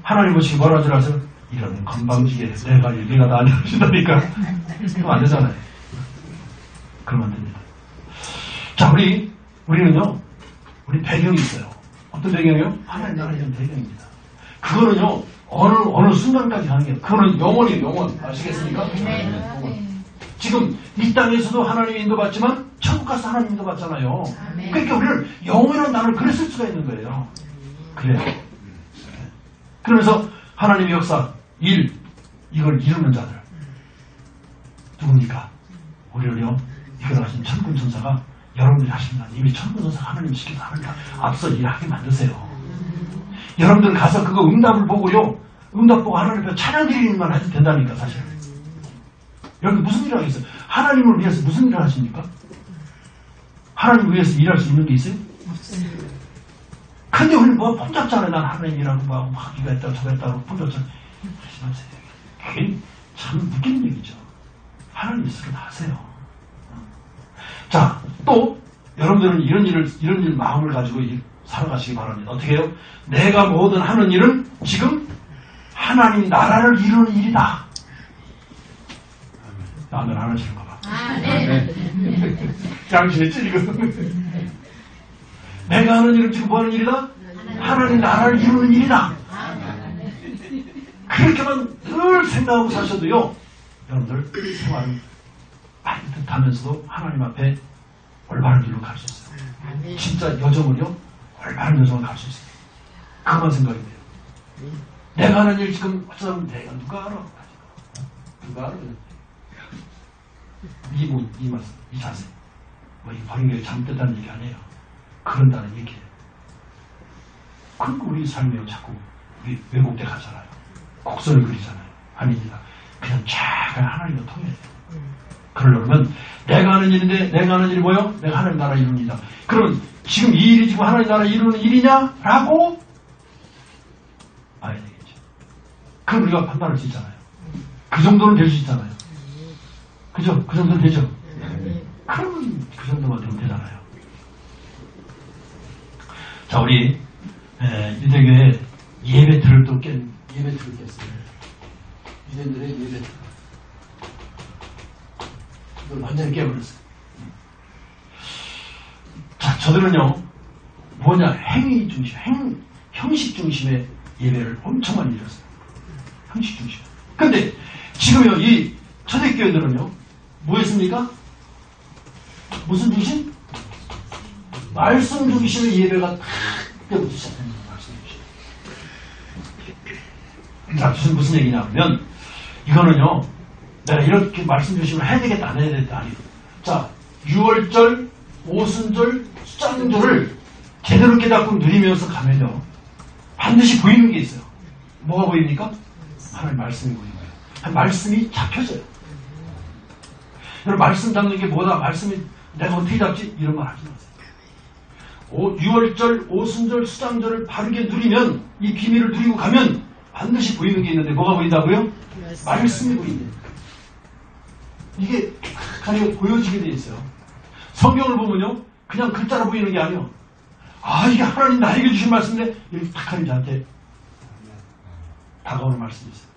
하나님 보시기 뭐라 줄 아세요? 이런 건방지게 내가 얘기가 다 안 해주시다니까. 그럼 안 되잖아요. 그러면 안 됩니다. 자, 우리는요, 우리 배경이 있어요. 어떤 배경이요? 하나님 나라에 대한 배경입니다. 그거는요, 어느 순간까지 가는 게, 그거는 영원이에요, 영원. 아시겠습니까? 지금 이 땅에서도 하나님 인도받지만, 천국 가서 하나님 인도받잖아요. 그러니까 우리는 영원이라는 단어를 그래 쓸 수가 있는 거예요. 그래요. 그러면서 하나님의 역사, 이걸 이루는 자들. 누굽니까? 우리를요, 이끌어 가신 천군 천사가 여러분들이 하십니다. 이미 천군천사 하나님 시켜서 하나님 앞서 일하게 만드세요. 여러분들 가서 그거 응답을 보고요. 응답 보고 하나님 앞에 찬양 드리는 만 해도 된다니까 사실. 여러분 무슨 일을 하겠어요? 하나님을 위해서 무슨 일을 하십니까? 하나님을 위해서 일할 수 있는 게 있어요? 없어요. 근데 우리는 뭐 폰잡잖아요. 난 하나님이라고 막 이거 했다고 저거 했다고 폰잡잖아요. 그게 참 웃기는 얘기죠. 하나님 있으면 하세요. 자, 또 여러분들은 이런 일 마음을 가지고 살아가시기 바랍니다. 어떻게 해요? 내가 뭐든 하는 일은 지금 하나님 나라를 이루는 일이다. 아멘 안 하시는가 봐. 양심했지 지금. 내가 하는 일은 지금 뭐 하는 일이다? 하나님 나라를 이루는 일이다. 그렇게만 늘 생각하고 사셔도요. 여러분들 생활은 반듯하면서도 하나님 앞에 올바른 길로 갈 수 있어요. 진짜 여정을요, 얼마나 여정을 갈 수 있어요. 그만 생각이 돼요. 내가 하는 일 지금 어쩌면 내가 누가 알아? 누가 알아? 이 말씀, 이 자세. 뭐, 이 바른 게 잘못됐다는 얘기 아니에요. 그런다는 얘기예요. 그러니까 우리 삶에 자꾸 왜곡돼 가잖아요. 곡선을 그리잖아요. 아닙니다. 그냥 쫙 하나님과 통해야 돼요. 그러려면 내가 하는 일인데 내가 하는 일이 뭐요? 내가 하나님 나라 이루는 일이다. 그러면 지금 이 일이 지금 하나님 나라 이루는 일이냐? 라고 봐야 되겠죠. 그럼 우리가 판단할 수 있잖아요. 그 정도는 될 수 있잖아요. 그죠? 그 정도는 되죠? 그러면 그 정도만 되면 되잖아요. 자, 우리 유대교회 예배틀을 또 예배틀을 깼어요. 유대인들의 예배틀. 이걸 완전히 깨버렸어요. 자, 저들은요, 뭐냐, 행위 중심, 형식 중심의 예배를 엄청 많이 드렸어요. 형식 중심. 근데, 지금요, 이 초대교회들은요, 뭐였습니까? 무슨 중심? 말씀 중심의 예배가 때부터 시작합니다. 말씀 중심. 자, 무슨 얘기냐 하면, 이거는요, 내가 이렇게 말씀 중심을 해야 되겠다, 안 해야 되겠다, 아니에요. 자, 6월절, 오순절, 수장절을 제대로 깨닫고 누리면서 가면요, 반드시 보이는 게 있어요. 뭐가 보입니까? 하나님 말씀이 보이는 거예요. 말씀이 잡혀져요. 여러분, 말씀 잡는 게 뭐다? 말씀이 내가 어떻게 잡지? 이런 말 하지 마세요. 6월절, 오순절, 수장절을 바르게 누리면, 이 비밀을 누리고 가면 반드시 보이는 게 있는데 뭐가 보인다고요? 말씀이 보인다. 이게 간에 보여지게 돼 있어요. 성경을 보면요, 그냥 글자로 보이는 게 아니에요. 아, 이게 하나님 나에게 주신 말씀인데 이렇게 탁 하니 저한테 다가오는 말씀이 있어요.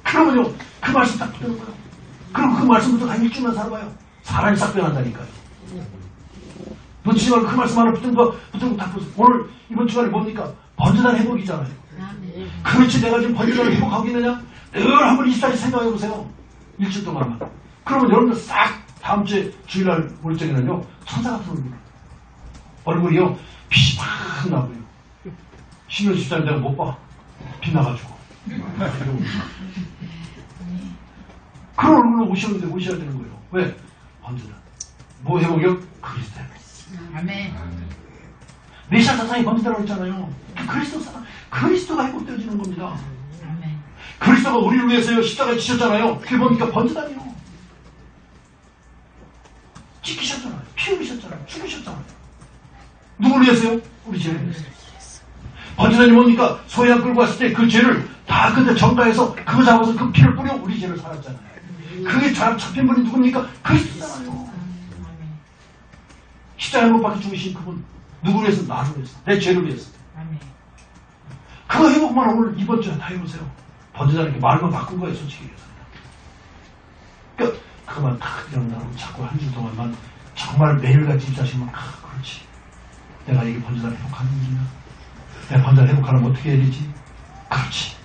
그러면요, 그 말씀 딱 붙는 거예요. 그리고 그 말씀부터 한 일주일만 살아봐요. 사람이 싹 변한다니까요. 놓치지 말고 그 말씀 하나 붙은 거 딱 보세요. 오늘 이번 주간에 뭡니까? 번제단 회복이잖아요. 그렇지, 내가 지금 번제단을 회복하고 있느냐? 늘 한번 이스라엘 생각해 보세요. 일주일 동안만. 그러면 여러분들 싹 다음 주에 주일날 올 적에는요, 천사 같은 얼굴. 얼굴이요, 빛이 팍 나고요. 신경 14일 내가 못 봐. 빛 나가지고. 그런 얼굴로 오셔야 되는 거예요. 왜? 번제단. 뭐 회복이요? 그리스도 회복. 아멘. 메시아 사상이 번제단이라고 했잖아요. 그리스도가 회복되어지는 겁니다. 아멘. 그리스도가 우리를 위해서요, 십자가에 지셨잖아요. 그게 뭡니까? 번제단이요. 찍히셨잖아요. 피 흘리셨잖아요. 죽으셨잖아요. 누구를 위해서요? 우리 죄를 위해서. 번제단이 뭡니까? 소양 끌고 왔을 때 그 죄를 다 그때 전가해서 그거 잡아서 그 피를 뿌려 우리 죄를 살았잖아요. 그게 잡힌 분이 누굽니까? 그리스도잖아요. 십자가에 못 박혀 죽으신 그분. 누구를 위해서? 나를 위해서. 내 죄를 위해서. 그거 회복만 오늘 이번 주에 다 해보세요. 번제단 이렇게 말만 바꾼 거예요, 솔직히 얘기해서. 그러니까 그만 탁 일어나고 자꾸 한 주 동안만 정말 매일같이 입사하시면 그렇지. 내가 이게 번제단 회복하는 일이냐? 내가 번제단 회복하려면 어떻게 해야 되지? 그렇지.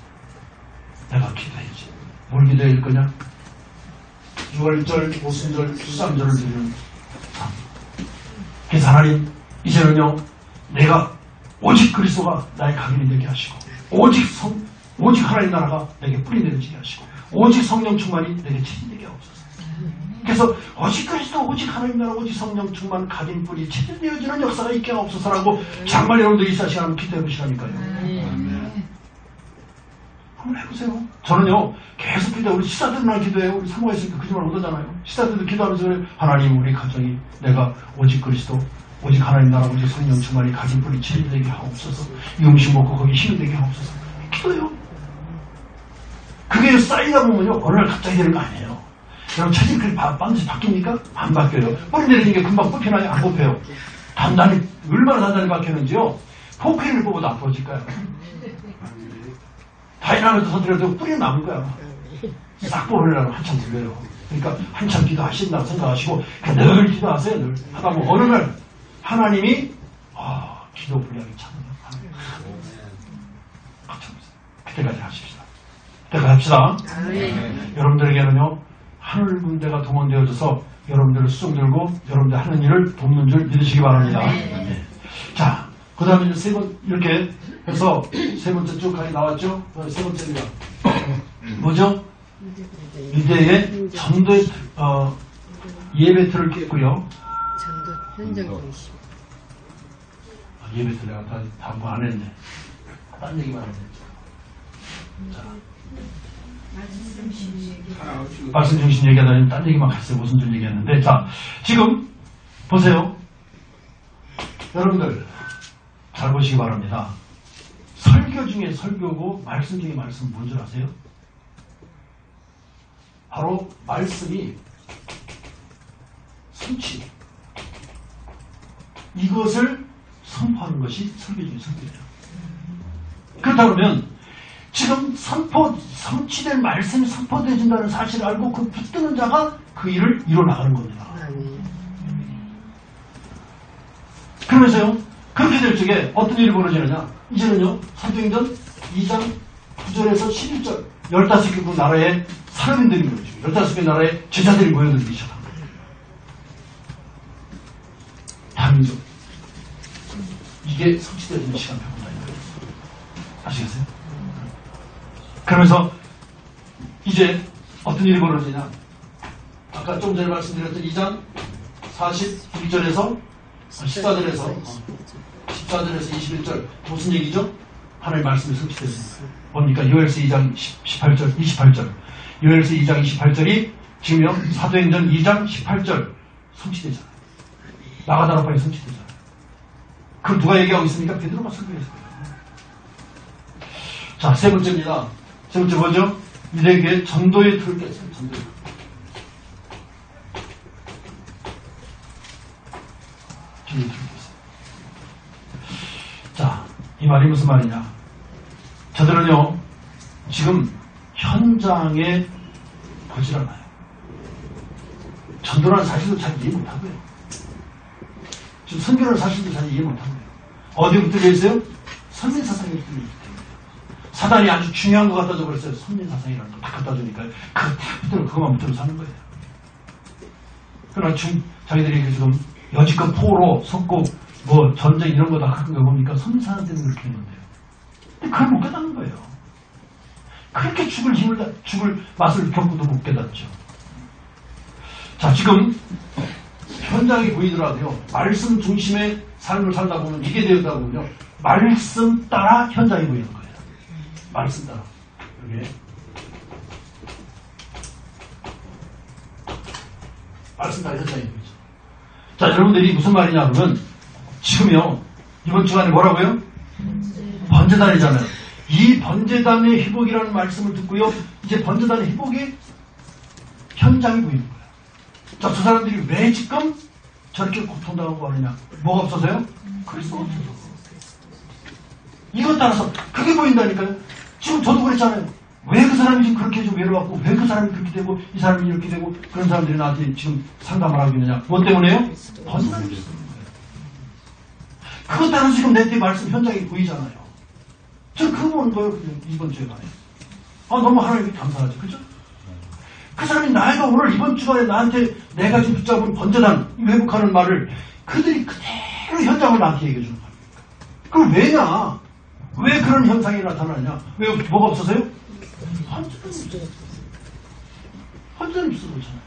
내가 기도해야지. 뭘 기도해야 될 거냐? 6월절, 오순절, 수삼절을 드리는 삶. 그래서 하나님, 이제는요, 내가 오직 그리스도가 나의 각인이 되게 하시고, 오직 하나님 나라가 내게 뿌리 내려지게 하시고, 오직 성령 충만이 내게 체질되게 하옵소서. 그래서 오직 그리스도, 오직 하나님 나라, 오직 성령 충만, 각인 뿌리 체질되어지는 역사가 있게 하옵소서라고 정말 여러분들 이 시간 한번 기도해 보시라니까요. 한번 해보세요. 저는요, 계속 기도해. 우리 시사들만 기도해요. 우리 사모했으니까 그 집안 오더잖아요. 시사들도 기도하면서 그래. 하나님, 우리 가정이 내가 오직 그리스도, 오직 하나님 나라, 오직 성령 충만이 가진 뿌리 체질되게 하옵소서. 이 음식 먹고 거기 힘이 되게 하옵소서. 기도해요. 그게 쌓이다 보면요, 어느 날 갑자기 되는 거 아니에요. 여러분, 체질이 반드시 바뀝니까? 안 바뀌어요. 뿌리 내리는 게 금방 뽑히나요? 안 뽑혀요. 단단히, 얼마나 단단히 바뀌었는지요. 포크리를 뽑아도 안 뽑아질까요? 다이나믹도 선택해도 뿌리는 남은 거야. 싹 뽑으려면 한참 걸려요. 그러니까 한참 기도하신다고 생각하시고 그냥 늘 기도하세요. 늘 하다 보면 어느 날 하나님이 기도 분량이 참여해요. 그때까지 하십시다. 그때까지 합시다. 여러분들에게는요, 하늘 군대가 동원되어져서 여러분들을 쑥 들고 여러분들 하는 일을 돕는 줄 믿으시기 바랍니다. 네. 자, 그 다음에 이제 이렇게 해서 세 번째 쭉 가게 나왔죠? 세 번째가 뭐죠? 유대의 전도의 예배 틀을 깼고요. 전도 현장 중심. 예배 틀 내가 다 뭐 안 했네. 딴 얘기만 했네. 자. 말씀 중심 얘기하다니 딴 얘기만 했어요. 무슨 줄 얘기했는데. 자, 지금 보세요. 여러분들 잘 보시기 바랍니다. 설교 중에 설교고 말씀 중에 말씀 뭔 줄 아세요? 바로 말씀이 성취. 이것을 선포하는 것이 설교 중에 설교예요. 그렇다 그러면 지금 성취된 말씀이 선포되어진다는 사실을 알고 그 붙드는 자가 그 일을 이뤄나가는 겁니다. 그러면서요, 그렇게 될 적에 어떤 일이 벌어지느냐? 이제는요, 사도행전 2장 9절에서 11절, 15개 나라의 사람들이 모여지고, 15개 나라의 제자들이 모여들기 시작합니다. 다민족. 이게 성취되는 시간 배운다. 아시겠어요? 그러면서 이제 어떤 일이 벌어지냐? 아까 좀 전에 말씀드렸던 2장 42절에서 14절에서 21절 무슨 얘기죠? 하나님의 말씀이 성취됐습니다. 뭡니까? 요엘서 2장 18절, 28절. 요엘서 2장 28절이 지금요 사도행전 2장 18절 성취되잖아요. 나가다라방이 성취되잖아요. 그럼 누가 얘기하고 있습니까? 베드로가 설교했어요. 자, 세 번째입니다. 세 번째 뭐죠? 유대교의 전도의 틀을 깼어요. 전도의 틀. 전도의 틀을 깼어요. 자, 이 말이 무슨 말이냐? 저들은요, 지금 현장에 보질 않아요. 전도라는 사실도 잘 이해 못하고요. 지금 선교라는 사실도 잘 이해 못하고요. 어디에 붙들려 있어요? 선민사상에 붙들려 있기 때문에. 사단이 아주 중요한 것 갖다 줘버렸어요. 선민사상이라는 거 딱 갖다 주니까 그거 딱 붙들고 그것만 붙들고 사는 거예요. 그러나 자기들이 지금 여지껏 포로, 석고, 뭐 전쟁 이런 거 다 갖는 거 보니까 선민사상 때문에 그렇게 했는데요. 근데 그걸 못 깨닫는 거예요. 그렇게 죽을 맛을 겪고도 못 깨닫죠. 자, 지금 현장이 보이더라도요, 말씀 중심의 삶을 살다 보면 이게 되었다 보면요, 말씀 따라 현장이 보이는 거예요. 말씀 따라. 여기. 말씀 따라 현장이 보이죠. 자, 여러분들이 무슨 말이냐 그러면, 지금요, 이번 주간에 뭐라고요? 번제단이잖아요. 이 번제단의 회복이라는 말씀을 듣고요, 이제 번제단의 회복이 현장이 보이는 거예요. 자, 저 사람들이 왜 지금 저렇게 고통당하고 하느냐? 뭐가 없어서요? 그리스도가 없어서. 이것 따라서 그게 보인다니까요. 지금 저도 그랬잖아요. 왜 그 사람이 지금 그렇게 좀 외로웠고, 왜 그 사람이 그렇게 되고, 이 사람이 이렇게 되고, 그런 사람들이 나한테 지금 상담을 하고 있느냐? 뭐 때문에요? 번제단이 있는 거예요. 그것 따라서 지금 내 뒤에 말씀 현장이 보이잖아요. 저 그거 보는 거예요, 이번 주에 간에. 너무 하나님께 감사하죠. 그죠? 그 사람이 나이가 오늘 이번 주간에 나한테 내가 지금 붙잡은 번제단, 회복하는 말을 그들이 그대로 현장을 나한테 얘기해 주는 거예요. 그럼 왜냐? 왜 그런 현상이 나타나냐? 왜 뭐가 없어서요? 헌전이 없어서 그렇잖아요.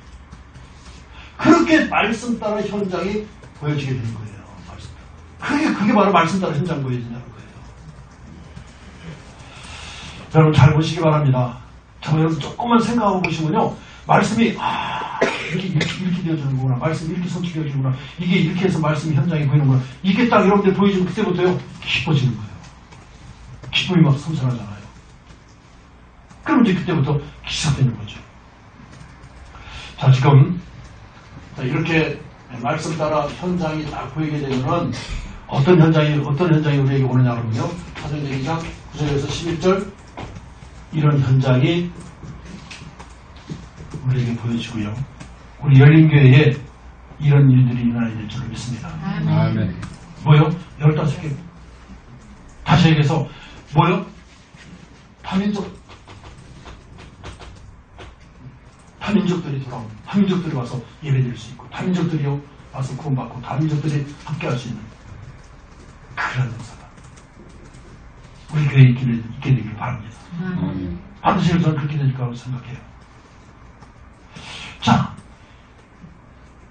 그렇게 말씀 따라 현장이 보여지게 되는 거예요. 말씀 따라. 그게 바로 말씀 따라 현장 보여진다는 거예요. 여러분 잘 보시기 바랍니다. 여러분 조금만 생각하고 보시면요, 말씀이 이렇게 되어지는구나, 말씀이 이렇게 성취되어지는구나, 이게 이렇게 해서 말씀이 현장에 보이는구나, 이게 딱 여러분들 보여지면 그때부터요 기뻐지는 거예요. 기쁨이 막 섬선하잖아요. 그럼 이제 그때부터 기사되는 거죠. 자, 지금 이렇게 말씀 따라 현장이 딱 보이게 되면은 어떤 현장이 우리에게 오느냐 그러면요, 사도행전 2장 9절에서 11절 이런 현장이 우리에게 보여지고요. 우리 열린교회에 이런 일들이 일어나야 될 줄을 믿습니다. 아멘. 뭐요? 15개. 다시 얘기해서 뭐요? 다민족 타민족들이 돌아오고 타민족들이 와서 예배드릴 수 있고 타민족들이 와서 구원받고 타민족들이 함께할 수 있는 그런 역사가 우리 교회에 있게 되길 바랍니다. 반드시 저는 그렇게 될 거라고 생각해요. 자,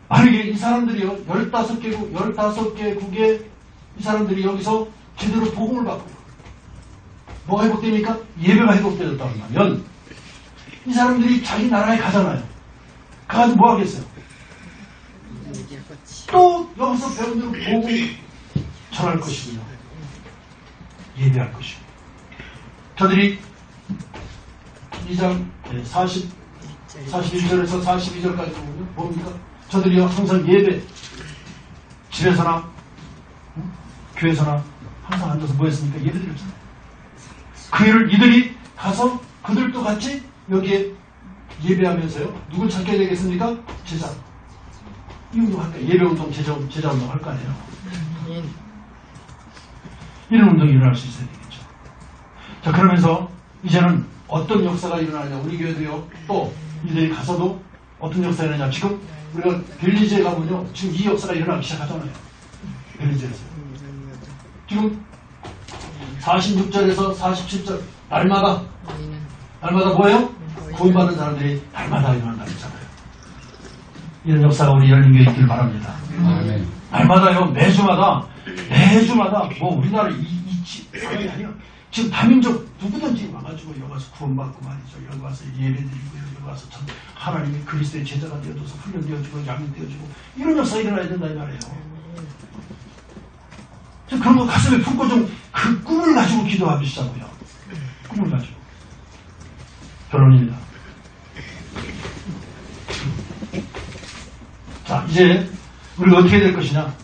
만약에 이 사람들이요 15개국에 이 사람들이 여기서 제대로 복음을 받고 뭐가 회복됩니까? 예배가 회복되었다고 하면 이 사람들이 자기 나라에 가잖아요. 가서 뭐 하겠어요? 또 여기서 배운 대로 복음 전할 것이고요. 예배할 것이고. 저들이 2장 41절에서 42절까지 보면 뭡니까? 저들이 항상 예배, 집에서나 교회에서나 항상 앉아서 뭐 했습니까? 예배 드렸잖아요. 그 일을 이들이 가서 그들도 같이 여기에 예배하면서요. 누굴 찾게 되겠습니까? 제자. 이 운동할까요? 예배운동, 제자운동 할 거 아니에요. 이런 운동이 일어날 수 있어야 되겠죠. 자, 그러면서 이제는 어떤 역사가 일어나냐. 우리 교회도요. 또 이들이 가서도 어떤 역사가 일어나냐. 지금 우리가 벨리즈에 가면요. 지금 이 역사가 일어나기 시작하잖아요. 벨리즈에서. 지금 46절에서 47절 날마다 뭐예요? 구원받는 사람들이 날마다 일어난다 했잖아요. 이런 역사가 우리 열린교회에 있길 바랍니다. 날마다요. 매주마다 뭐 우리나라 사람이 아니라 지금 다민족 누구든지 와가지고 여기 와서 구원받고 말이죠. 여기 와서 예배드리고 여기 와서 참 하나님이 그리스도의 제자가 되어줘서 훈련되어주고 양육되어주고 이런 역사가 일어나야 된다 이 말이에요. 그런 거 가슴에 품고 좀 그 꿈을 가지고 기도하기 시작하고요. 꿈을 가지고. 결론입니다. 자, 이제 우리가 어떻게 될 것이냐.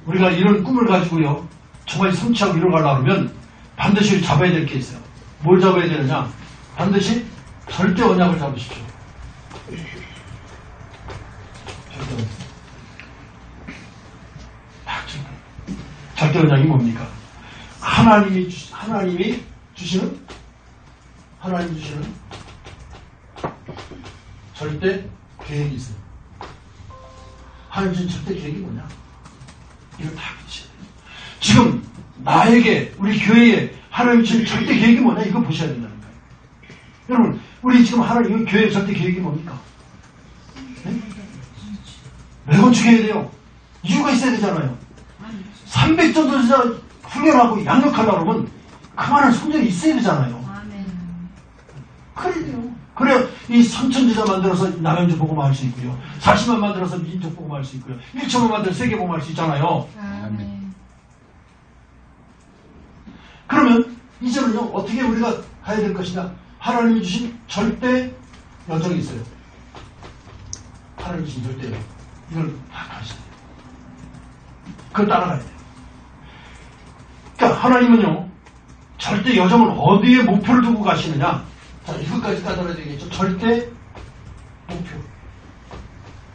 우리가 이런 꿈을 가지고요. 정말 성취하고 이뤄가려고 하면 반드시 잡아야 될 게 있어요. 뭘 잡아야 되느냐. 반드시 절대 언약을 잡으십시오. 절대 언약이 뭡니까? 하나님이 주시는 절대 계획이 있어요. 하나님 주신 절대 계획이 뭐냐? 이걸 다 믿으셔야 돼요. 지금 나에게 우리 교회에 하나님 주신 절대 계획이 뭐냐? 이거 보셔야 된다는 거예요. 여러분, 우리 지금 하나님 교회 절대 계획이 뭡니까? 네? 왜 건축해야 돼요? 이유가 있어야 되잖아요. 300전도자 훈련하고 양육하려고 그러면 그만한 성전이 있어야 되잖아요. 그래야 돼요. 그래야 이 3,000제자 만들어서 남양주 복음할 수 있고요. 40만 만들어서 민족 복음할 수 있고요. 1,000만 만들어서 세계 복음할 수 있잖아요. 그러면 이제는요. 어떻게 우리가 가야 될 것이냐. 하나님이 주신 절대 여정이 있어요. 하나님이 주신 절대요. 이걸 다 가셔야 돼요. 그걸 따라가야 돼요. 그러니까 하나님은요. 절대 여정을 어디에 목표를 두고 가시느냐. 자, 이것까지 따져야 되겠죠. 절대 목표.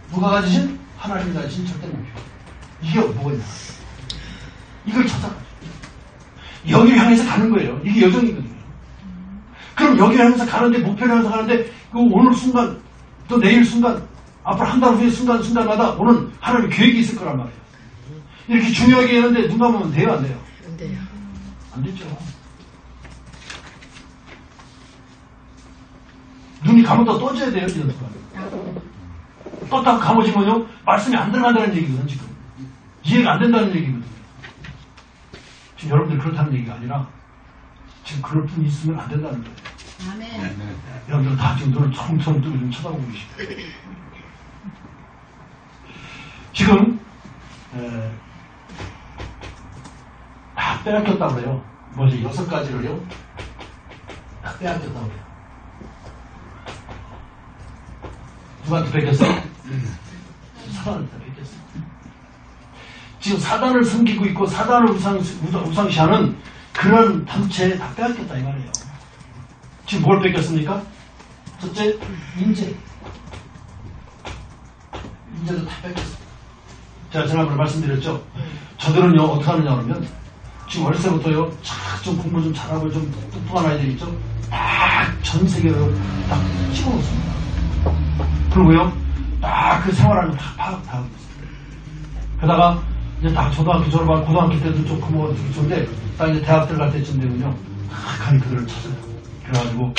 누가 가지신? 하나님이 가지신 절대 목표. 이게 뭐냐. 이걸 찾아가죠. 여기를 향해서 가는 거예요. 이게 여정이거든요. 그럼 여기를 향해서 가는데, 목표를 향해서 가는데, 그 오늘 순간, 또 내일 순간, 앞으로 한 달 후에 순간마다 오는 하나님의 계획이 있을 거란 말이에요. 이렇게 중요하게 했는데 눈 감으면 돼요, 안 돼요? 안 돼요. 안 되죠. 눈이 감았다 떠져야 돼요, 이런 순간. 떴다가 감아지면요, 말씀이 안 들어간다는 얘기거든, 지금. 이해가 안 된다는 얘기거든요. 지금 여러분들 그렇다는 얘기가 아니라, 지금 그럴 뿐 있으면 안 된다는 거예요. 아멘. 여러분들 다 지금 눈을 청청 뜨고 좀 쳐다보고 계시고. 지금, 다 빼앗겼다고 그래요. 뭐지, 6가지를요. 다 빼앗겼다고 그래요. 누구한테 뺏겼어요? 사단한테 뺏겼어요. 지금 사단을 섬기고 있고 사단을 우상시하는 그런 단체에 다 빼앗겼다 이 말이에요. 지금 뭘 뺏겼습니까? 첫째, 인재도 다 뺏겼어요. 제가 지난번에 말씀드렸죠. 저들은요 어떻게 하느냐 그러면 지금 어렸을 때부터요 좀 공부 좀 잘하고 좀 똑똑한 아이들 있죠. 딱 전 세계로 딱 찍어놓습니다. 그리고요, 딱 그 생활하는 거 다 파악하고 있어요. 게다가 이제 딱 초등학교 졸업하고 고등학교 때도 조금 뭐 좋은데 딱 이제 대학 들어갈 때쯤 되면요, 탁하니 그들을 찾아요. 그래가지고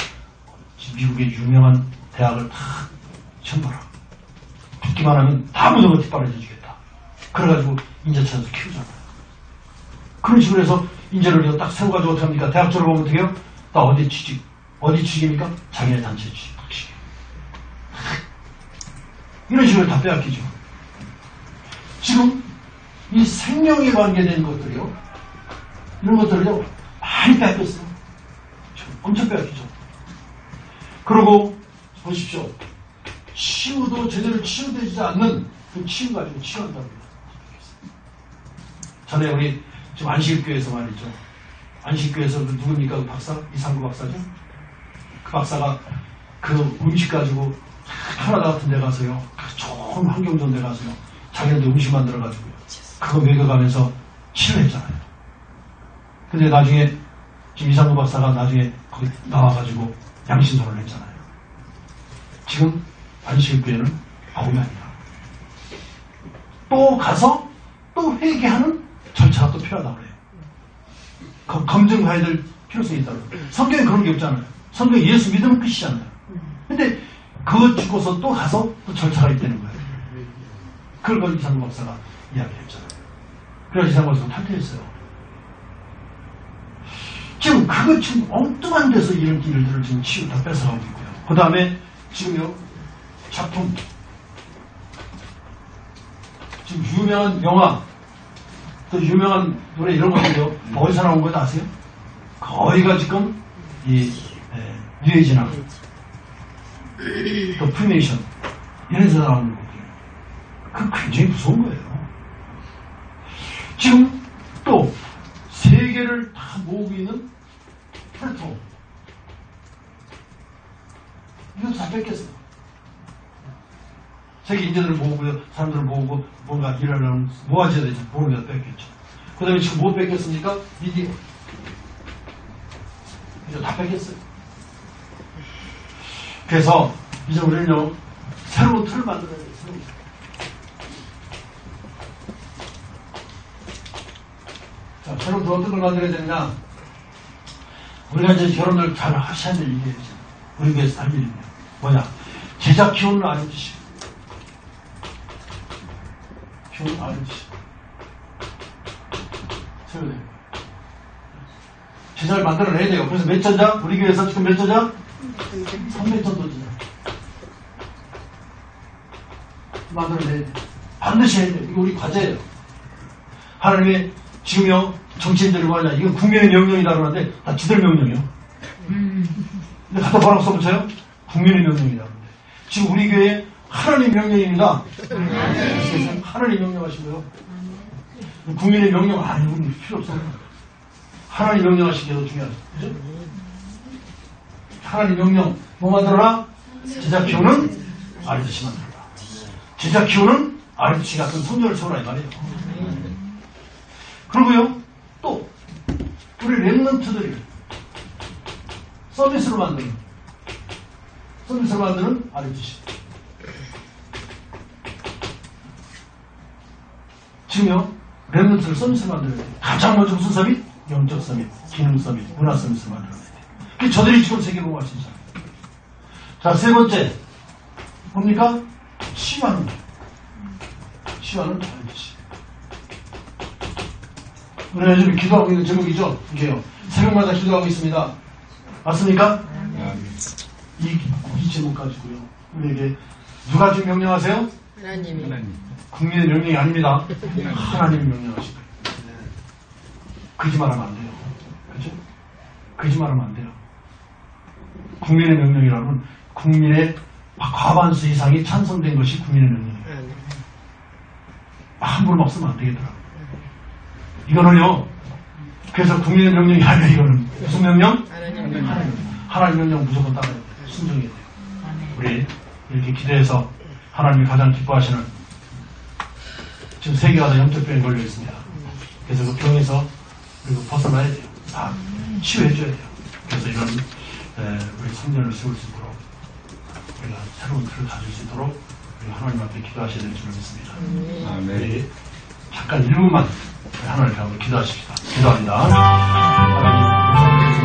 미국의 유명한 대학을 탁 시험 봐라. 붙기만 하면 다 무조건 뒷바라지 주겠다. 그래가지고 인재 찾아서 키우잖아요. 그런 식으로 해서 인재를 딱 세워가지고 어떻게 합니까? 대학 졸업하면 어떻게 해요? 딱 어디 취직? 어디 취직입니까? 자기네 단체 취직. 이런 식으로 다 빼앗기죠. 지금 이 생명에 관계된 것들이요, 이런 것들을요 많이 빼앗겼어요. 엄청 빼앗기죠. 그리고 보십시오. 치유도 제대로 치유되지 않는 그 치유 가지고 치유한다고 해요. 전에 우리 지금 안식교회에서 말이죠. 안식교회에서 그 누굽니까? 그 박사? 이상구 박사죠? 그 박사가 그 음식 가지고 캐나다 같은 데 가서요, 좋은 환경 좋은 데 가서요, 자기네들 음식 만들어가지고요, 그거 먹여가면서 치료했잖아요. 근데 나중에 지금 이상구 박사가 나중에 거기 나와가지고 양심선언을 했잖아요. 지금 안식교회는 아무이 아니라 또 가서 또 회개하는 절차가 또 필요하다고 그래요. 검증해야 될 필요성이 있다고 그래요. 성경에 그런 게 없잖아요. 성경에 예수 믿으면 끝이잖아요. 근데 그거 죽고서 또 가서 또 절차가 있다는 거예요. 그걸 이상구 박사가 이야기했잖아요. 그래서 이상구 박사가 탈퇴했어요. 지금 그거 지금 엉뚱한 데서 이런 일들을 지금 치유 다 뺏어가고 있고요. 그 다음에 지금요, 작품. 지금 유명한 영화, 또 유명한 노래 이런 것들요, 어디서 나온 거 아세요? 거의가 지금 이 뉴에이지나 또 프리메이션 이런 데서 나오는 거예요. 그건 굉장히 무서운 거예요. 지금 또 세계를 다 모으고 있는 플랫폼, 이것도 다 뺏겼어요. 세계 인재들을 모으고요, 사람들을 모으고 뭔가 일하려면 모아져야 되죠. 모으는 게 뺏겼죠. 그 다음에 지금 뭐 뺏겼습니까? 미디어. 이제 다 뺏겼어요. 그래서 이제 우리는요, 새로운 틀을 만들어야 돼요. 자, 새로운 어떤 걸 만들어야 되느냐? 우리가 이제 결혼을 잘 하셔야 될 일이에요. 우리 교회에서 할 일이에요. 뭐냐? 제자 키우는 아버지. 키우는 아버지. 세워야 돼요. 제자를 만들어내야 돼요. 그래서 몇 전자? 우리 교회에서 지금 몇 전자? 300전 도전자. 만들어내야 돼요. 반드시 해야 돼요. 이거 우리 과제예요. 하나님의 지금요, 정치인들이 뭐하냐, 이건 국민의 명령이다 그러는데, 다 지들 명령이요. 근데 갖다 뭐라고 써붙여요? 국민의 명령이다. 지금 우리 교회에 하나님 명령입니다. 하나님 명령하신 거요. 국민의 명령 아니면 필요 없어요. 하나님 명령하신 게 더 중요하죠. 그죠? 하나님 명령, 뭐 만들어라? 제자 키우는 아리드시 만들어라. 제자 키우는 아리드시 같은 성녀를 세우라 이 말이에요. 그리고요, 또 우리 랩런트들이 서비스로 만드는 아리드시. 지금요, 랩런트를 서비스로 만들어야 돼요. 가장 먼저 무슨 서밋? 영적 서밋, 기능 서밋, 문화 서밋을 만들어야 돼요. 그게 저들이 지금 세계봉화 신사. 자, 세 번째 뭡니까? 치유하는 거. 치유하는 아리드시. 우리가 요즘 기도하고 있는 제목이죠. 이게요. 새벽마다 기도하고 있습니다. 맞습니까? 이 제목 가지고요. 우리에게 누가 지금 명령하세요? 하나님이. 국민의 명령이 아닙니다. 하나님이 명령하신 거예요. 거짓말하면 안 돼요. 그죠? 거짓말하면 안 돼요. 국민의 명령이라면 국민의 과반수 이상이 찬성된 것이 국민의 명령이에요. 함부로 막 쓰면 안 되겠더라고요. 이거는요, 그래서 국민의 명령이 아니라 이거는 무슨 명령? 하나님 명령 무조건 따라야 돼요. 순종해야 돼요. 우리 이렇게 기도해서 하나님이 가장 기뻐하시는, 지금 세계가 다 영적병에 걸려 있습니다. 그래서 그 병에서 그리고 벗어나야 돼요. 다 치유해줘야 돼요. 그래서 이런 우리 성전을 세울 수 있도록 우리가 새로운 틀을 가질 수 있도록 우리 하나님 앞에 기도하셔야 될 줄 믿습니다. 네. 아멘. 우리 잠깐 1분만 하나님 앞에 기도하십시다. 기도합니다.